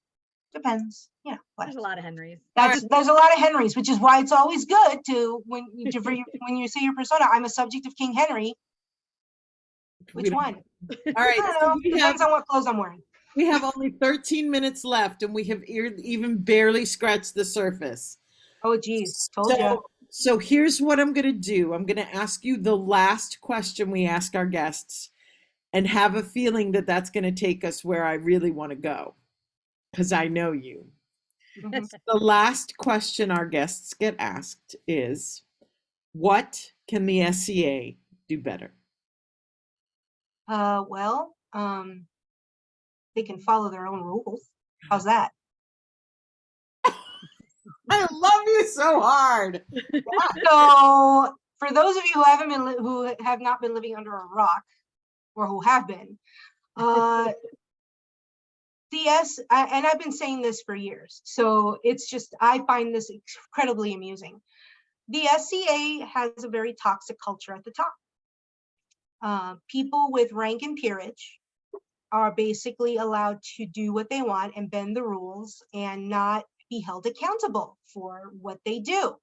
Depends. There's a lot of Henrys. There's a lot of Henrys, which is why it's always good to when you say your persona, I'm a subject of King Henry. Which one? All right. I don't So know. Depends on what clothes I'm wearing. we have only 13 minutes left, and we have even barely scratched the surface. Oh, geez. Told you. So here's what I'm going to do. I'm going to ask you the last question we ask our guests, and have a feeling that that's going to take us where I really want to go, because I know you. Mhm. The last question our guests get asked is, what can the SCA do better? Well, they can follow their own rules. How's that? I love you so hard. So, for those of you who have not been living under a rock, or who have been, and I've been saying this for years, so it's just, I find this incredibly amusing. The SCA has a very toxic culture at the top. People with rank and peerage are basically allowed to do what they want and bend the rules and not be held accountable for what they do.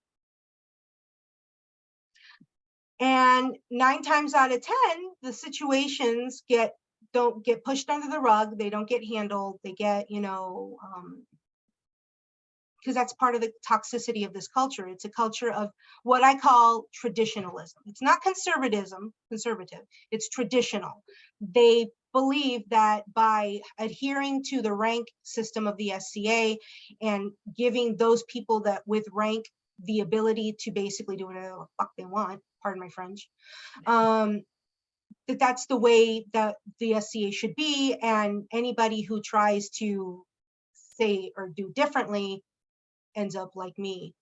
And 9 times out of 10, the situations don't get pushed under the rug. They don't get handled. They get, because that's part of the toxicity of this culture. It's a culture of what I call traditionalism. It's not conservative, it's traditional. They believe that by adhering to the rank system of the SCA and giving those people that with rank the ability to basically do whatever the fuck they want, pardon my French, that's the way that the SCA should be, and anybody who tries to say or do differently ends up like me.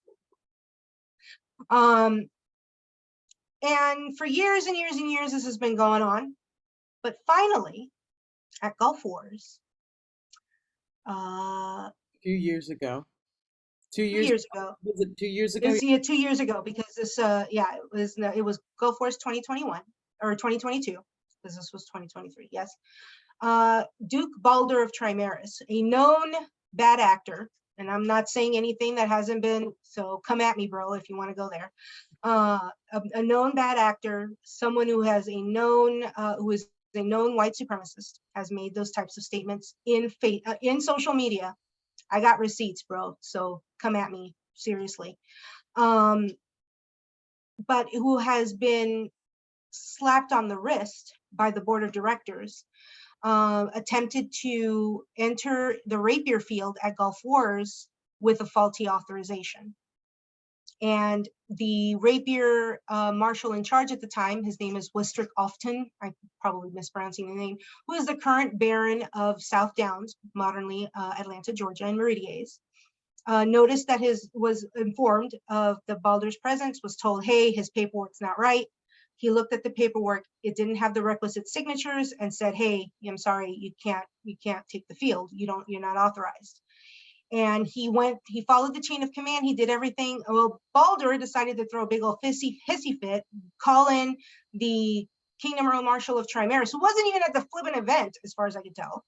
And for years and years and years, this has been going on. But finally, at Gulf Wars, A few years ago. 2 2 years ago. Was it 2 years ago? 2 years ago, because this, it was Gulf Wars 2021 or 2022, because this was 2023. Yes. Duke Balder of Trimaris, a known bad actor, and I'm not saying anything that hasn't been, so come at me, bro, if you want to go there. A known bad actor, someone who has a known, who is a known white supremacist, has made those types of statements in social media. I got receipts, bro. So come at me, seriously. But who has been slapped on the wrist by the board of directors, attempted to enter the rapier field at Gulf Wars with a faulty authorization. And the rapier marshal in charge at the time, his name is Wistrick Ofton, I'm probably mispronouncing the name, who is the current Baron of South Downs, modernly Atlanta, Georgia, and Meridies. Noticed that was informed of the Balder's presence, was told, hey, his paperwork's not right. He looked at the paperwork, it didn't have the requisite signatures, and said, hey, I'm sorry, you can't take the field. You're not authorized. And he followed the chain of command. He did everything. Well, Balder decided to throw a big old hissy fit, call in the Kingdom Earl Marshal of Trimaris, who wasn't even at the flippin' event, as far as I could tell,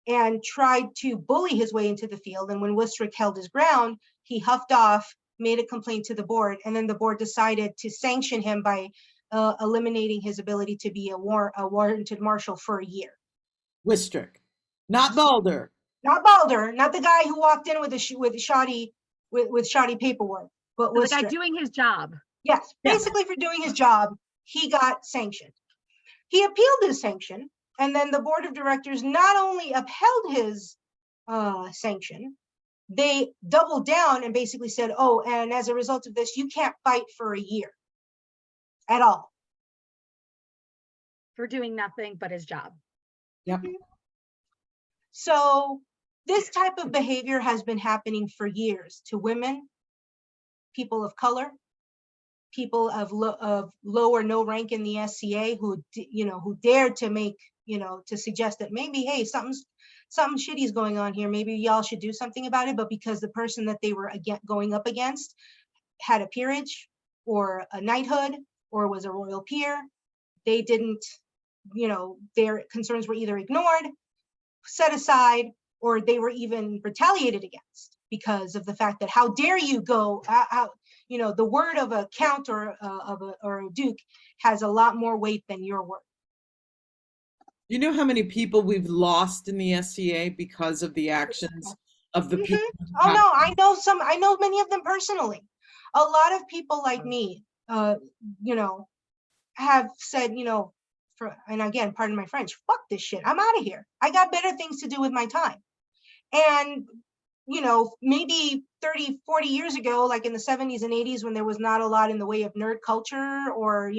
and tried to bully his way into the field. And when Wistrick held his ground, he huffed off, made a complaint to the board, and then the board decided to sanction him by eliminating his ability to be a warranted marshal for a year. Wistrick, not Balder. Not Balder, not the guy who walked in with shoddy paperwork, but So was the guy doing his job. Yes, basically for doing his job, he got sanctioned. He appealed his sanction, and then the board of directors not only upheld his sanction, they doubled down and basically said, oh, and as a result of this, you can't fight for a year at all. For doing nothing but his job. Yep. So this type of behavior has been happening for years to women, people of color, people of low or no rank in the SCA who dared to make, to suggest that maybe, hey, something shitty is going on here. Maybe y'all should do something about it. But because the person that they were going up against had a peerage or a knighthood or was a royal peer, they didn't, their concerns were either ignored, set aside, or they were even retaliated against because of the fact that how dare you go out, the word of a count or a duke has a lot more weight than your word. You know how many people we've lost in the SCA because of the actions of the people? Oh no, I know many of them personally. A lot of people like me, have said, and again, pardon my French, fuck this shit. I'm out of here. I got better things to do with my time. And, maybe 30, 40 years ago, like in the 70s and 80s, when there was not a lot in the way of nerd culture or,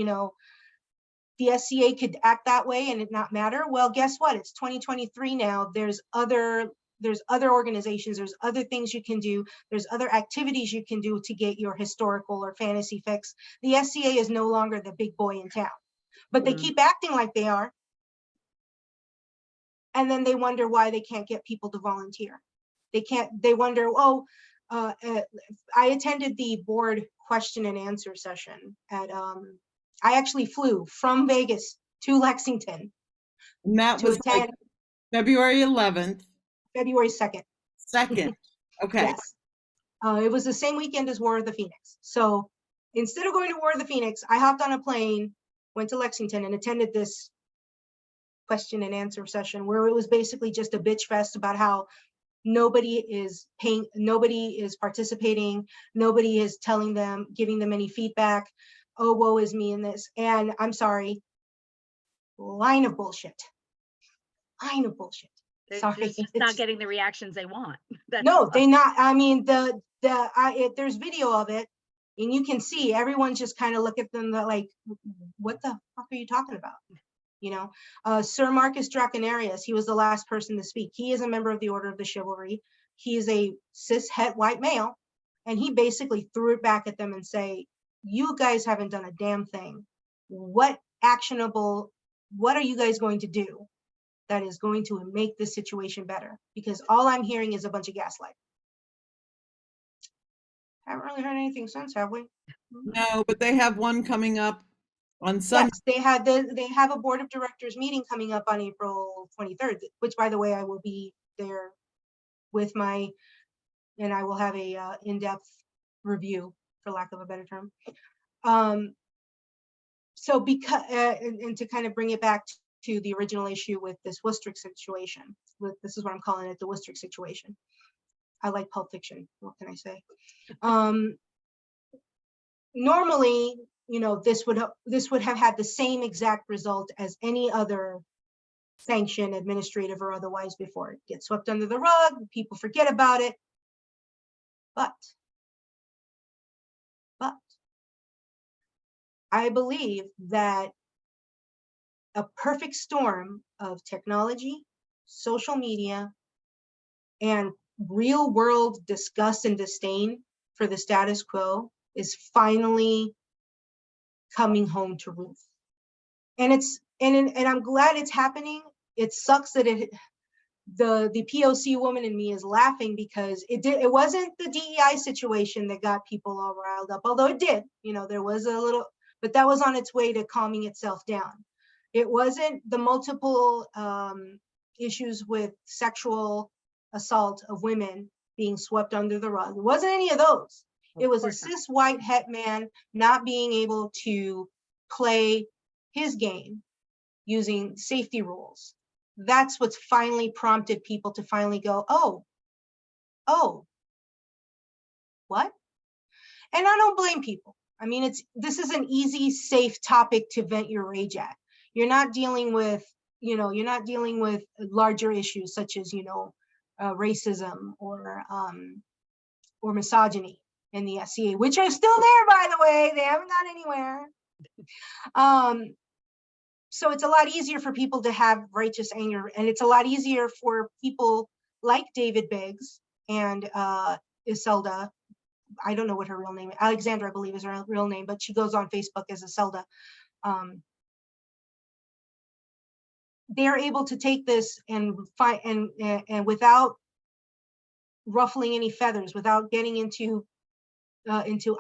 the SCA could act that way and it not matter. Well, guess what? It's 2023 now. There's other organizations, there's other things you can do, there's other activities you can do to get your historical or fantasy fix. The SCA is no longer the big boy in town, but they keep acting like they are. And then they wonder why they can't get people to volunteer. They wonder, I attended the board question and answer session at, I actually flew from Vegas to Lexington. And that was like February 11th. February 2nd. 2nd. Okay. Yes. It was the same weekend as War of the Phoenix. So instead of going to War of the Phoenix, I hopped on a plane, went to Lexington and attended this question and answer session where it was basically just a bitch fest about how nobody is participating, nobody is telling them, giving them any feedback. Oh, woe is me in this. And I'm sorry, line of bullshit. They're just not getting the reactions they want. No, they not. I mean, there's video of it, and you can see everyone just kind of look at them like, what the fuck are you talking about? Sir Marcus Draconarius, he was the last person to speak. He is a member of the Order of the Chivalry. He is a cis het white male, and he basically threw it back at them and say, you guys haven't done a damn thing. What are you guys going to do that is going to make this situation better? Because all I'm hearing is a bunch of gaslight. Haven't really heard anything since, have we? No, but they have one coming up on Sunday. Yes, they have a board of directors meeting coming up on April 23rd, which, by the way, I will be there with and I will have a in-depth review, for lack of a better term. so because, and to kind of bring it back to the original issue with this Worcester situation, this is what I'm calling it, the Worcester situation. I like Pulp Fiction, what can I say? Normally, you know, this would have had the same exact result as any other sanction, administrative or otherwise, before it gets swept under the rug, people forget about it. But I believe that a perfect storm of technology, social media, and real world disgust and disdain for the status quo is finally coming home to roost. And I'm glad it's happening. It sucks that the POC woman in me is laughing, because it wasn't the DEI situation that got people all riled up, although it did, you know, there was a little, but that was on its way to calming itself down. It wasn't the multiple issues with sexual assault of women being swept under the rug. It wasn't any of those. It was a cis white het man not being able to play his game using safety rules. That's what's finally prompted people to finally go, oh, what? And I don't blame people. I mean, this is an easy, safe topic to vent your rage at. You're not dealing with, you know, you're not dealing with larger issues such as, you know, racism or misogyny in the SCA, which are still there, by the way. They haven't gone anywhere. So it's a lot easier for people to have righteous anger, and it's a lot easier for people like David Biggs and Iselda. I don't know what her real name is. Alexandra, I believe, is her real name, but she goes on Facebook as Iselda. They're able to take this and find and without ruffling any feathers, without getting into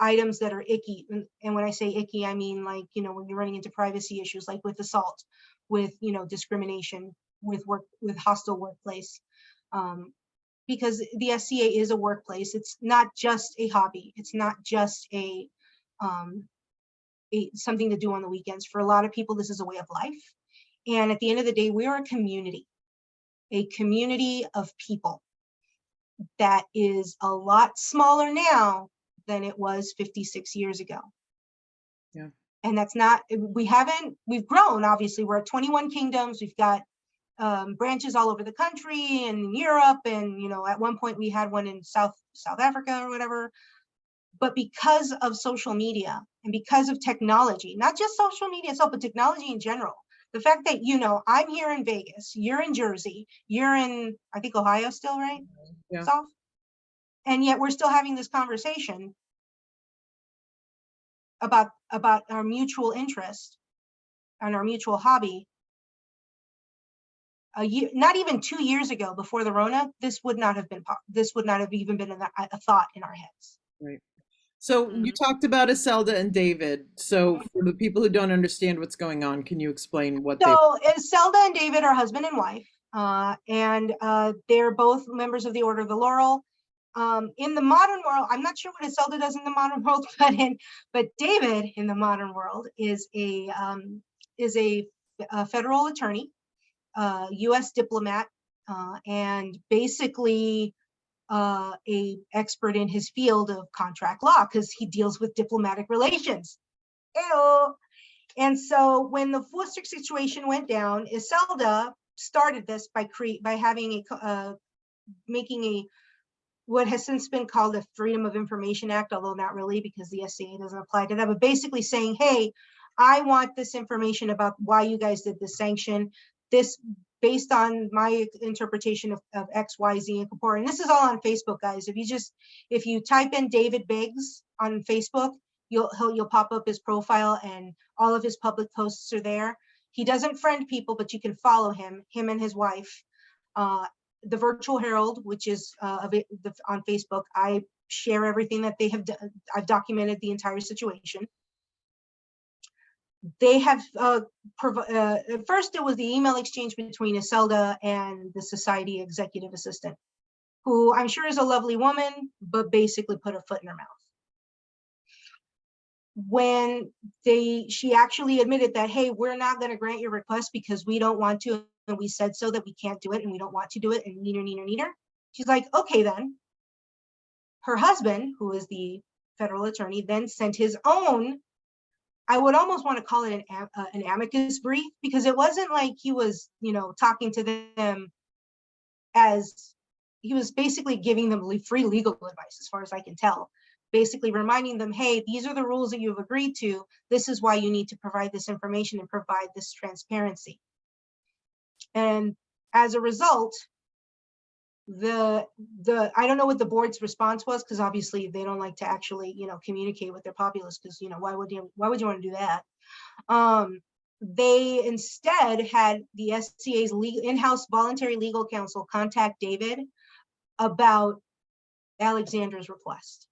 items that are icky. And when I say icky, I mean, like, you know, when you're running into privacy issues, like with assault, with, you know, discrimination, with hostile workplace. Because the SCA is a workplace. It's not just a hobby. It's not just a something to do on the weekends. For a lot of people, this is a way of life. And at the end of the day, we are a community of people that is a lot smaller now than it was 56 years ago. Yeah. And that's not, we've grown, obviously. We're at 21 kingdoms. We've got branches all over the country and in Europe. And, you know, at one point we had one in South Africa or whatever. But because of social media and because of technology, not just social media itself, but technology in general, the fact that, you know, I'm here in Vegas, you're in Jersey, you're in, I think, Ohio still, right? Yeah. South. And yet we're still having this conversation about our mutual interest and our mutual hobby. A year, not even 2 years ago, before the Rona, this would not have even been a thought in our heads. Right. So you talked about Iselda and David. So for the people who don't understand what's going on, can you explain what they? So Iselda and David are husband and wife, and they're both members of the Order of the Laurel. In the modern world, I'm not sure what Iselda does in the modern world, but David in the modern world is a federal attorney, U.S. diplomat, and basically a expert in his field of contract law, because he deals with diplomatic relations. Ew. And so when the Worcester situation went down, Iselda started this by having making a what has since been called the Freedom of Information Act, although not really, because the SCA doesn't apply to that, but basically saying, hey, I want this information about why you guys did this sanction, this based on my interpretation of X, Y, Z, and Kapoor. And this is all on Facebook, guys. If you type in David Biggs on Facebook, you'll pop up his profile, and all of his public posts are there. He doesn't friend people, but you can follow him and his wife. The Virtual Herald, which is on Facebook, I share everything that they have done. I've documented the entire situation. They have, at first it was the email exchange between Iselda and the Society executive assistant, who I'm sure is a lovely woman, but basically put her foot in her mouth. when she actually admitted that, hey, we're not going to grant your request because we don't want to, and we said so that we can't do it and we don't want to do it, and neener. She's like, okay, then. Her husband, who is the federal attorney, then sent his own, I would almost want to call it an amicus brief, because it wasn't like he was, talking to them as, he was basically giving them free legal advice, as far as I can tell. Basically reminding them, hey, these are the rules that you've agreed to. This is why you need to provide this information and provide this transparency. And as a result, I don't know what the board's response was, because obviously they don't like to actually, communicate with their populace, because, why would you want to do that? They instead had the SCA's in-house voluntary legal counsel contact David about Alexandra's request.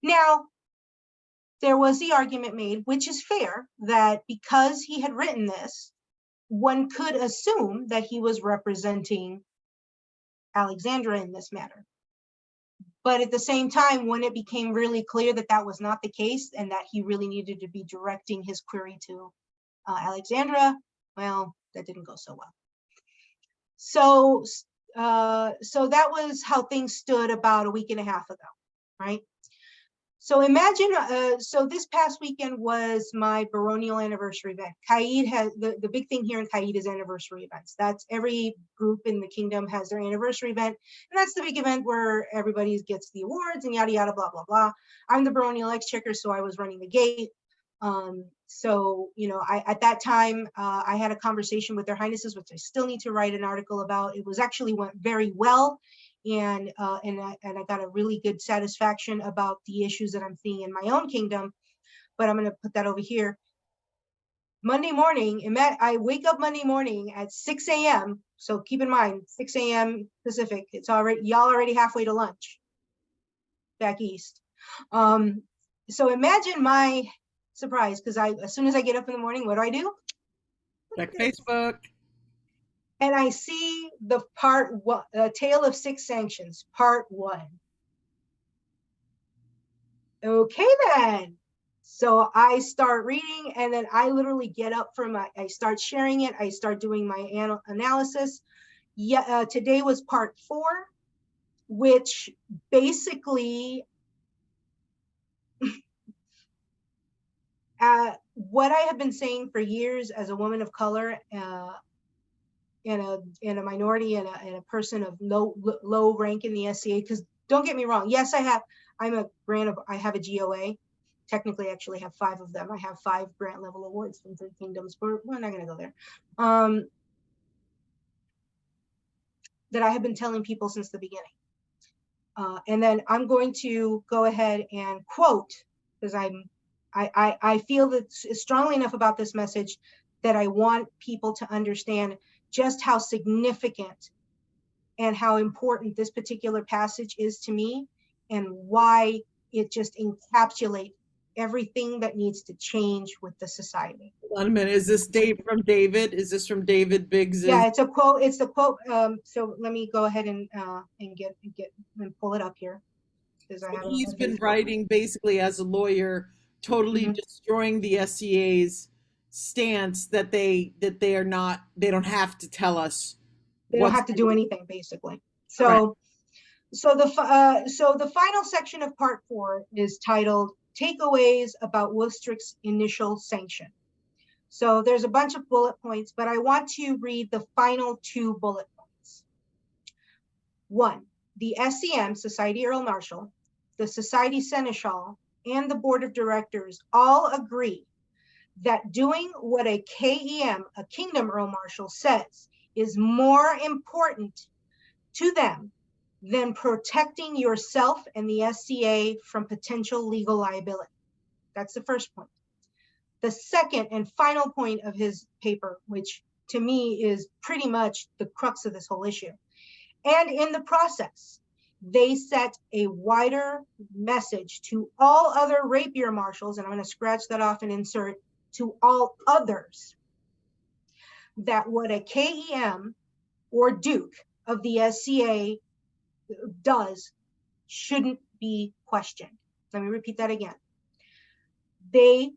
Now, there was the argument made, which is fair, that because he had written this, one could assume that he was representing Alexandra in this matter. But at the same time, when it became really clear that that was not the case and that he really needed to be directing his query to Alexandra, well, that didn't go so well. So that was how things stood about a week and a half ago, right? So imagine, so this past weekend was my baronial anniversary event. Caid has, the big thing here in Caid is anniversary events. That's every group in the kingdom has their anniversary event. And that's the big event where everybody gets the awards and yada, yada, blah, blah, blah. I'm the baronial exchequer, so I was running the gate. At that time, I had a conversation with their highnesses, which I still need to write an article about. It was actually went very well. And I got a really good satisfaction about the issues that I'm seeing in my own kingdom, but I'm going to put that over here. Monday morning, I wake up Monday morning at 6 a.m. So keep in mind, 6 a.m. Pacific. It's already, y'all already halfway to lunch back east. So imagine my surprise, because as soon as I get up in the morning, what do? Check Facebook. And I see the Tale of Six Sanctions, part 1. Okay, then. So I start reading, and then I literally get up I start sharing it. I start doing my analysis. Yeah, today was part 4, which basically, what I have been saying for years as a woman of color, in a minority and a person of low rank in the SCA, because don't get me wrong, yes, I have a GOA. Technically, I actually have 5 of them. I have 5 grant level awards from 3 kingdoms, but we're not going to go there. That I have been telling people since the beginning. And then I'm going to go ahead and quote, because I feel that strongly enough about this message that I want people to understand just how significant and how important this particular passage is to me, and why it just encapsulates everything that needs to change with the society. Hold on a minute. Is this from David? Is this from David Biggs? Yeah, it's a quote. It's the quote. So let me go ahead and get and pull it up here, because I have it. He's been writing basically as a lawyer, totally destroying the SCA's stance that they don't have to tell us. They don't have to do anything, basically. So, so the final section of part 4 is titled "Takeaways about Woostrick's Initial Sanction." So there's a bunch of bullet points, but I want to read the final 2 bullet points. 1, the SCM, Society Earl Marshal, the Society Seneschal, and the Board of Directors all agree that doing what a KEM, a Kingdom Earl Marshal, says is more important to them than protecting yourself and the SCA from potential legal liability. That's the first point. The second and final point of his paper, which to me is pretty much the crux of this whole issue. And in the process, they set a wider message to all other rapier marshals, and I'm going to scratch that off and insert to all others, that what a KEM or Duke of the SCA does shouldn't be questioned. Let me repeat that again. They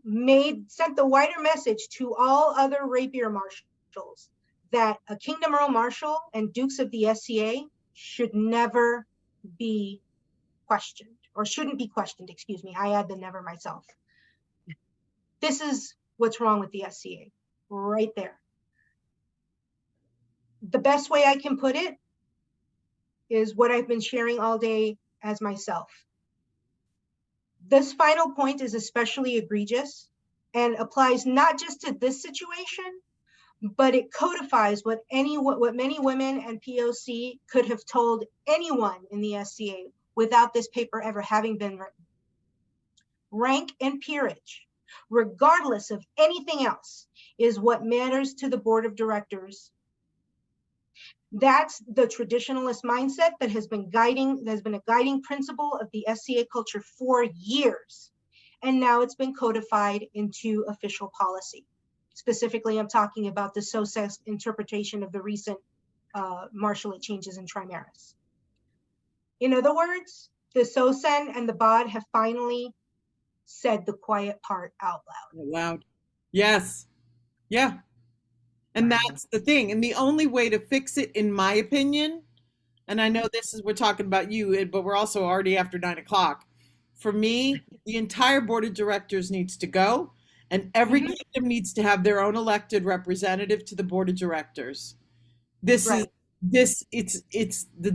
sent the wider message to all other rapier marshals that a Kingdom Earl Marshal and Dukes of the SCA should never be questioned, or shouldn't be questioned, excuse me. I add the never myself. This is what's wrong with the SCA, right there. The best way I can put it is what I've been sharing all day as myself. This final point is especially egregious and applies not just to this situation, but it codifies what many women and POC could have told anyone in the SCA without this paper ever having been written. Rank and peerage, regardless of anything else, is what matters to the board of directors. That's the traditionalist mindset that has been a guiding principle of the SCA culture for years. And now it's been codified into official policy. Specifically, I'm talking about the SOSES interpretation of the recent marshalate changes in Trimaris. In other words, the SOSEN and the BOD have finally said the quiet part out loud. Out loud. Yes. Yeah. And Wow. that's the thing. And the only way to fix it, in my opinion, and I know we're talking about you, but we're also already after 9 o'clock. For me, the entire board of directors needs to go, and every kingdom needs to have their own elected representative to the board of directors. The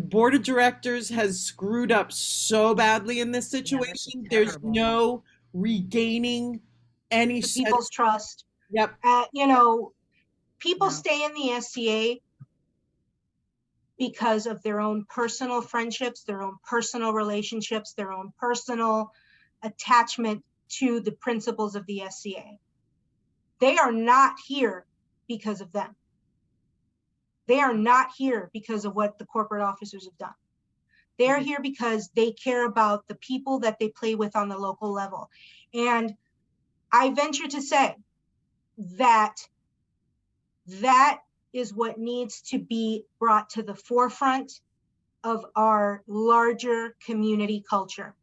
board of directors has screwed up so badly in this situation. is There's terrible. no regaining any The people's trust. Yep. People No. stay in the SCA because of their own personal friendships, their own personal relationships, their own personal attachment to the principles of the SCA. They are not here because of them. They are not here because of what the corporate officers have done. They are here because they care about the people that they play with on the local level. And I venture to say that that is what needs to be brought to the forefront of our larger community culture,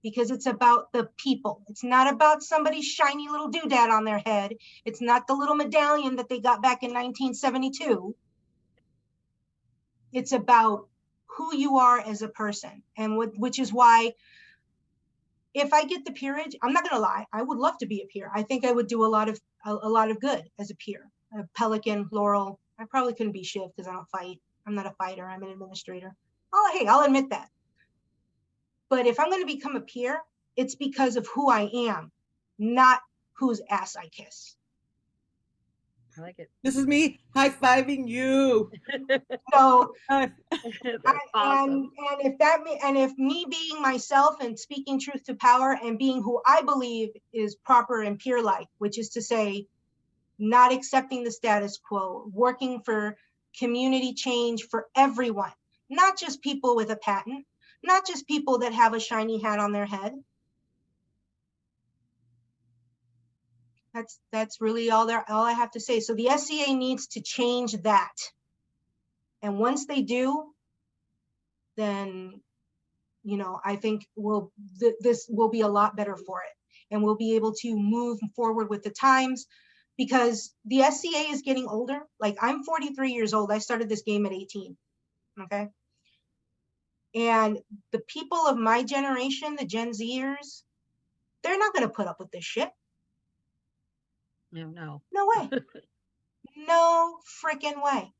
because it's about the people. It's not about somebody's shiny little doodad on their head. It's not the little medallion that they got back in 1972. It's about who you are as a person, and which is why, if I get the peerage, I'm not gonna lie, I would love to be a peer. I think I would do a lot of good as a peer. Pelican, Laurel. I probably couldn't be Shiv because I don't fight. I'm not a fighter. I'm an administrator. Hey, I'll admit that. But if I'm going to become a peer, it's because of who I am, not whose ass I kiss. I like it. This is me high-fiving you. So, That's awesome. and if me being myself and speaking truth to power and being who I believe is proper and peer-like, which is to say, not accepting the status quo, working for community change for everyone, not just people with a patent, not just people that have a shiny hat on their head. That's really all I have to say. So the SCA needs to change that. And once they do, then, I think this will be a lot better for it. And we'll be able to move forward with the times, because the SCA is getting older. Like, I'm 43 years old. I started this game at 18, okay? And the people of my generation, the Gen Zers, they're not gonna put up with this shit. No. No way. No freaking way.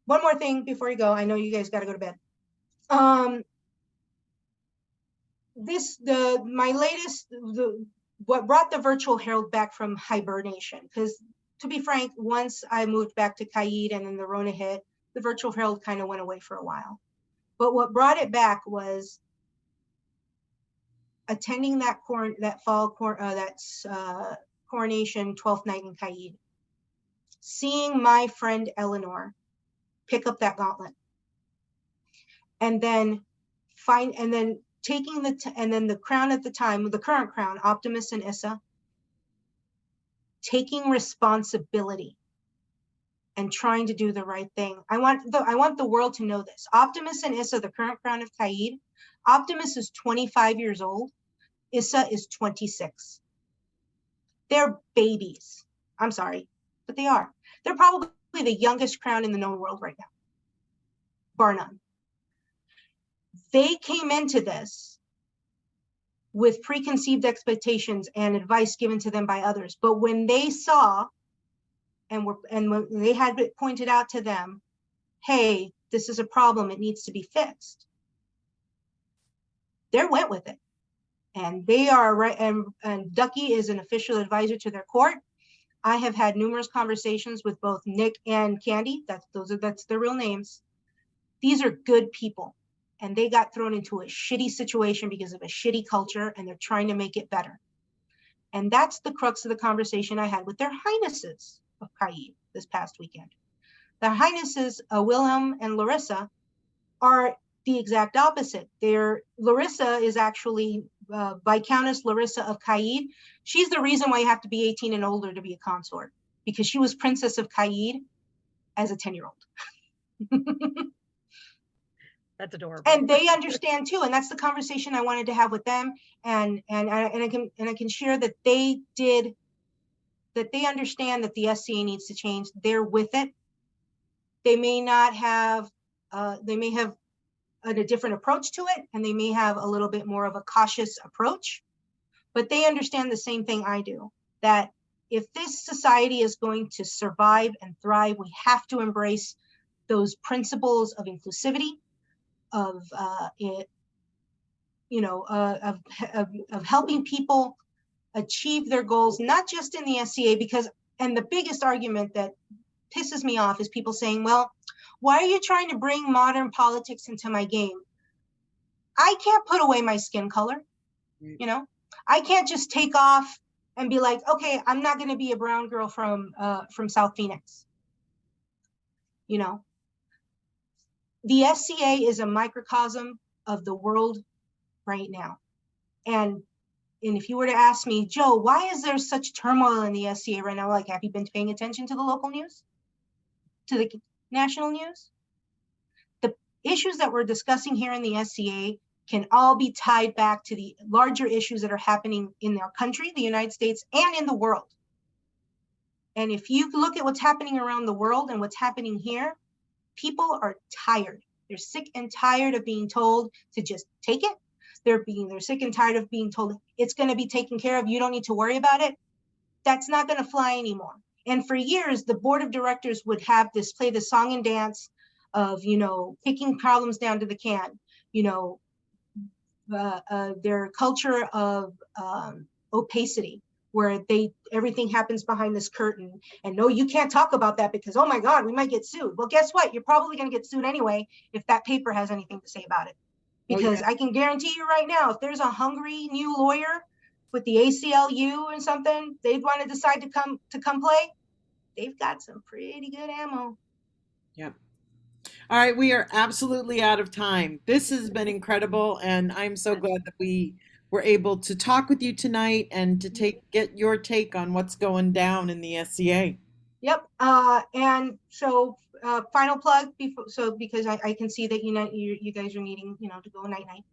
One more thing before you go. I know you guys gotta go to bed. What brought the virtual herald back from hibernation, because to be frank, once I moved back to Kaid and then the Rona hit, the virtual herald kind of went away for a while. But what brought it back was attending that coronation 12th night in Kaid, seeing my friend Eleanor pick up that gauntlet, and then taking the crown at the time, the current crown, Optimus and Issa, taking responsibility and trying to do the right thing. I want the world to know this. Optimus and Issa, the current crown of Kaid, Optimus is 25 years old. Issa is 26. They're babies. I'm sorry, but they are. They're probably the youngest crown in the known world right now, bar none. They came into this with preconceived expectations and advice given to them by others. But when they saw and when they had it pointed out to them, hey, this is a problem, it needs to be fixed, they went with it. And they are right, and Ducky is an official advisor to their court. I have had numerous conversations with both Nick and Candy. That's their real names. These are good people, and they got thrown into a shitty situation because of a shitty culture, and they're trying to make it better. And that's the crux of the conversation I had with their highnesses of Kaid this past weekend. Their highnesses, Wilhelm and Larissa, are the exact opposite. Larissa is actually Viscountess Larissa of Kaid. She's the reason why you have to be 18 and older to be a consort, because she was Princess of Kaid as a 10-year-old. That's adorable. And they understand too, and that's the conversation I wanted to have with them. And I can share that they understand that the SCA needs to change. They're with it. They may not have, they may have a different approach to it, and they may have a little bit more of a cautious approach, but they understand the same thing I do, that if this society is going to survive and thrive, we have to embrace those principles of inclusivity, of helping people achieve their goals, not just in the SCA, because, and the biggest argument that pisses me off is people saying, well, why are you trying to bring modern politics into my game? I can't put away my skin color. You know, I can't just take off and be like, okay, I'm not going to be a brown girl from South Phoenix. You know, the SCA is a microcosm of the world right now. And if you were to ask me, Joe, why is there such turmoil in the SCA right now? Like, have you been paying attention to the local news? To the national news? The issues that we're discussing here in the SCA can all be tied back to the larger issues that are happening in our country, the United States, and in the world. And if you look at what's happening around the world and what's happening here, people are tired. They're sick and tired of being told to just take it. They're sick and tired of being told it's going to be taken care of. You don't need to worry about it. That's not going to fly anymore. And for years, the board of directors would have play the song and dance of, kicking problems down to the can, their culture of opacity, where everything happens behind this curtain. And no, you can't talk about that because, oh my God, we might get sued. Well, guess what? You're probably going to get sued anyway if that paper has anything to say about it. Because I can guarantee you right now, if there's a hungry new lawyer with the ACLU or something, they want to decide to come play, they've got some pretty good ammo. Yep. All right, we are absolutely out of time. This has been incredible, and I'm so glad that we were able to talk with you tonight and to get your take on what's going down in the SCA. Yep. And so final plug, because I can see that you guys are needing to go night night.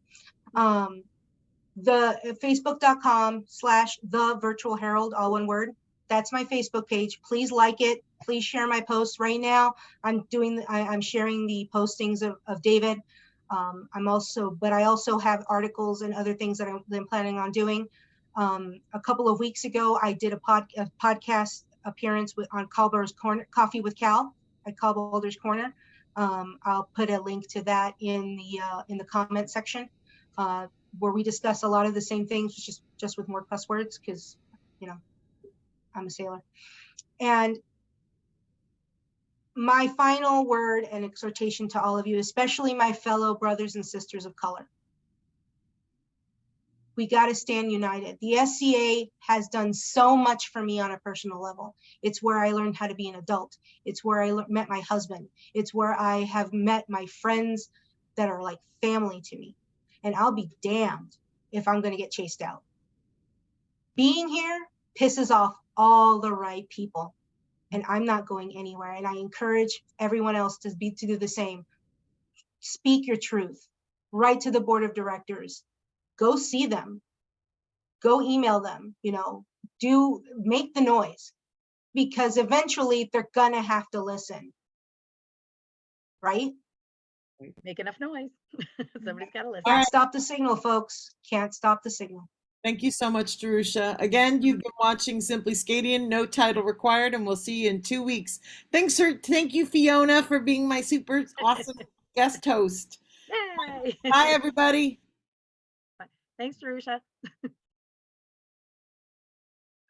The facebook.com/the virtual herald, all one word. That's my Facebook page. Please like it. Please share my posts. Right now, I'm sharing the postings of David. I also have articles and other things that I'm planning on doing. A couple of weeks ago, I did a podcast appearance on Caldwell's Corner, Coffee with Cal at Caldwell's Corner. I'll put a link to that in the comment section, where we discuss a lot of the same things, just with more cuss words, because I'm a sailor. And my final word and exhortation to all of you, especially my fellow brothers and sisters of color, we got to stand united. The SCA has done so much for me on a personal level. It's where I learned how to be an adult. It's where I met my husband. It's where I have met my friends that are like family to me. And I'll be damned if I'm going to get chased out. Being here pisses off all the right people. and I'm not going anywhere. And I encourage everyone else to do the same. Speak your truth. Write to the board of directors. Go see them. Go email them. Make the noise, because eventually they're gonna have to listen, right? Make enough noise. Somebody's got to listen. Can't stop the signal, folks. Can't stop the signal. Thank you so much, Jerusha. Again, you've been watching Simply SCAdian, no title required, and we'll see you in 2 weeks. Thank you, Fiona, for being my super awesome guest host. Yay! Bye, everybody. Thanks, Jerusha.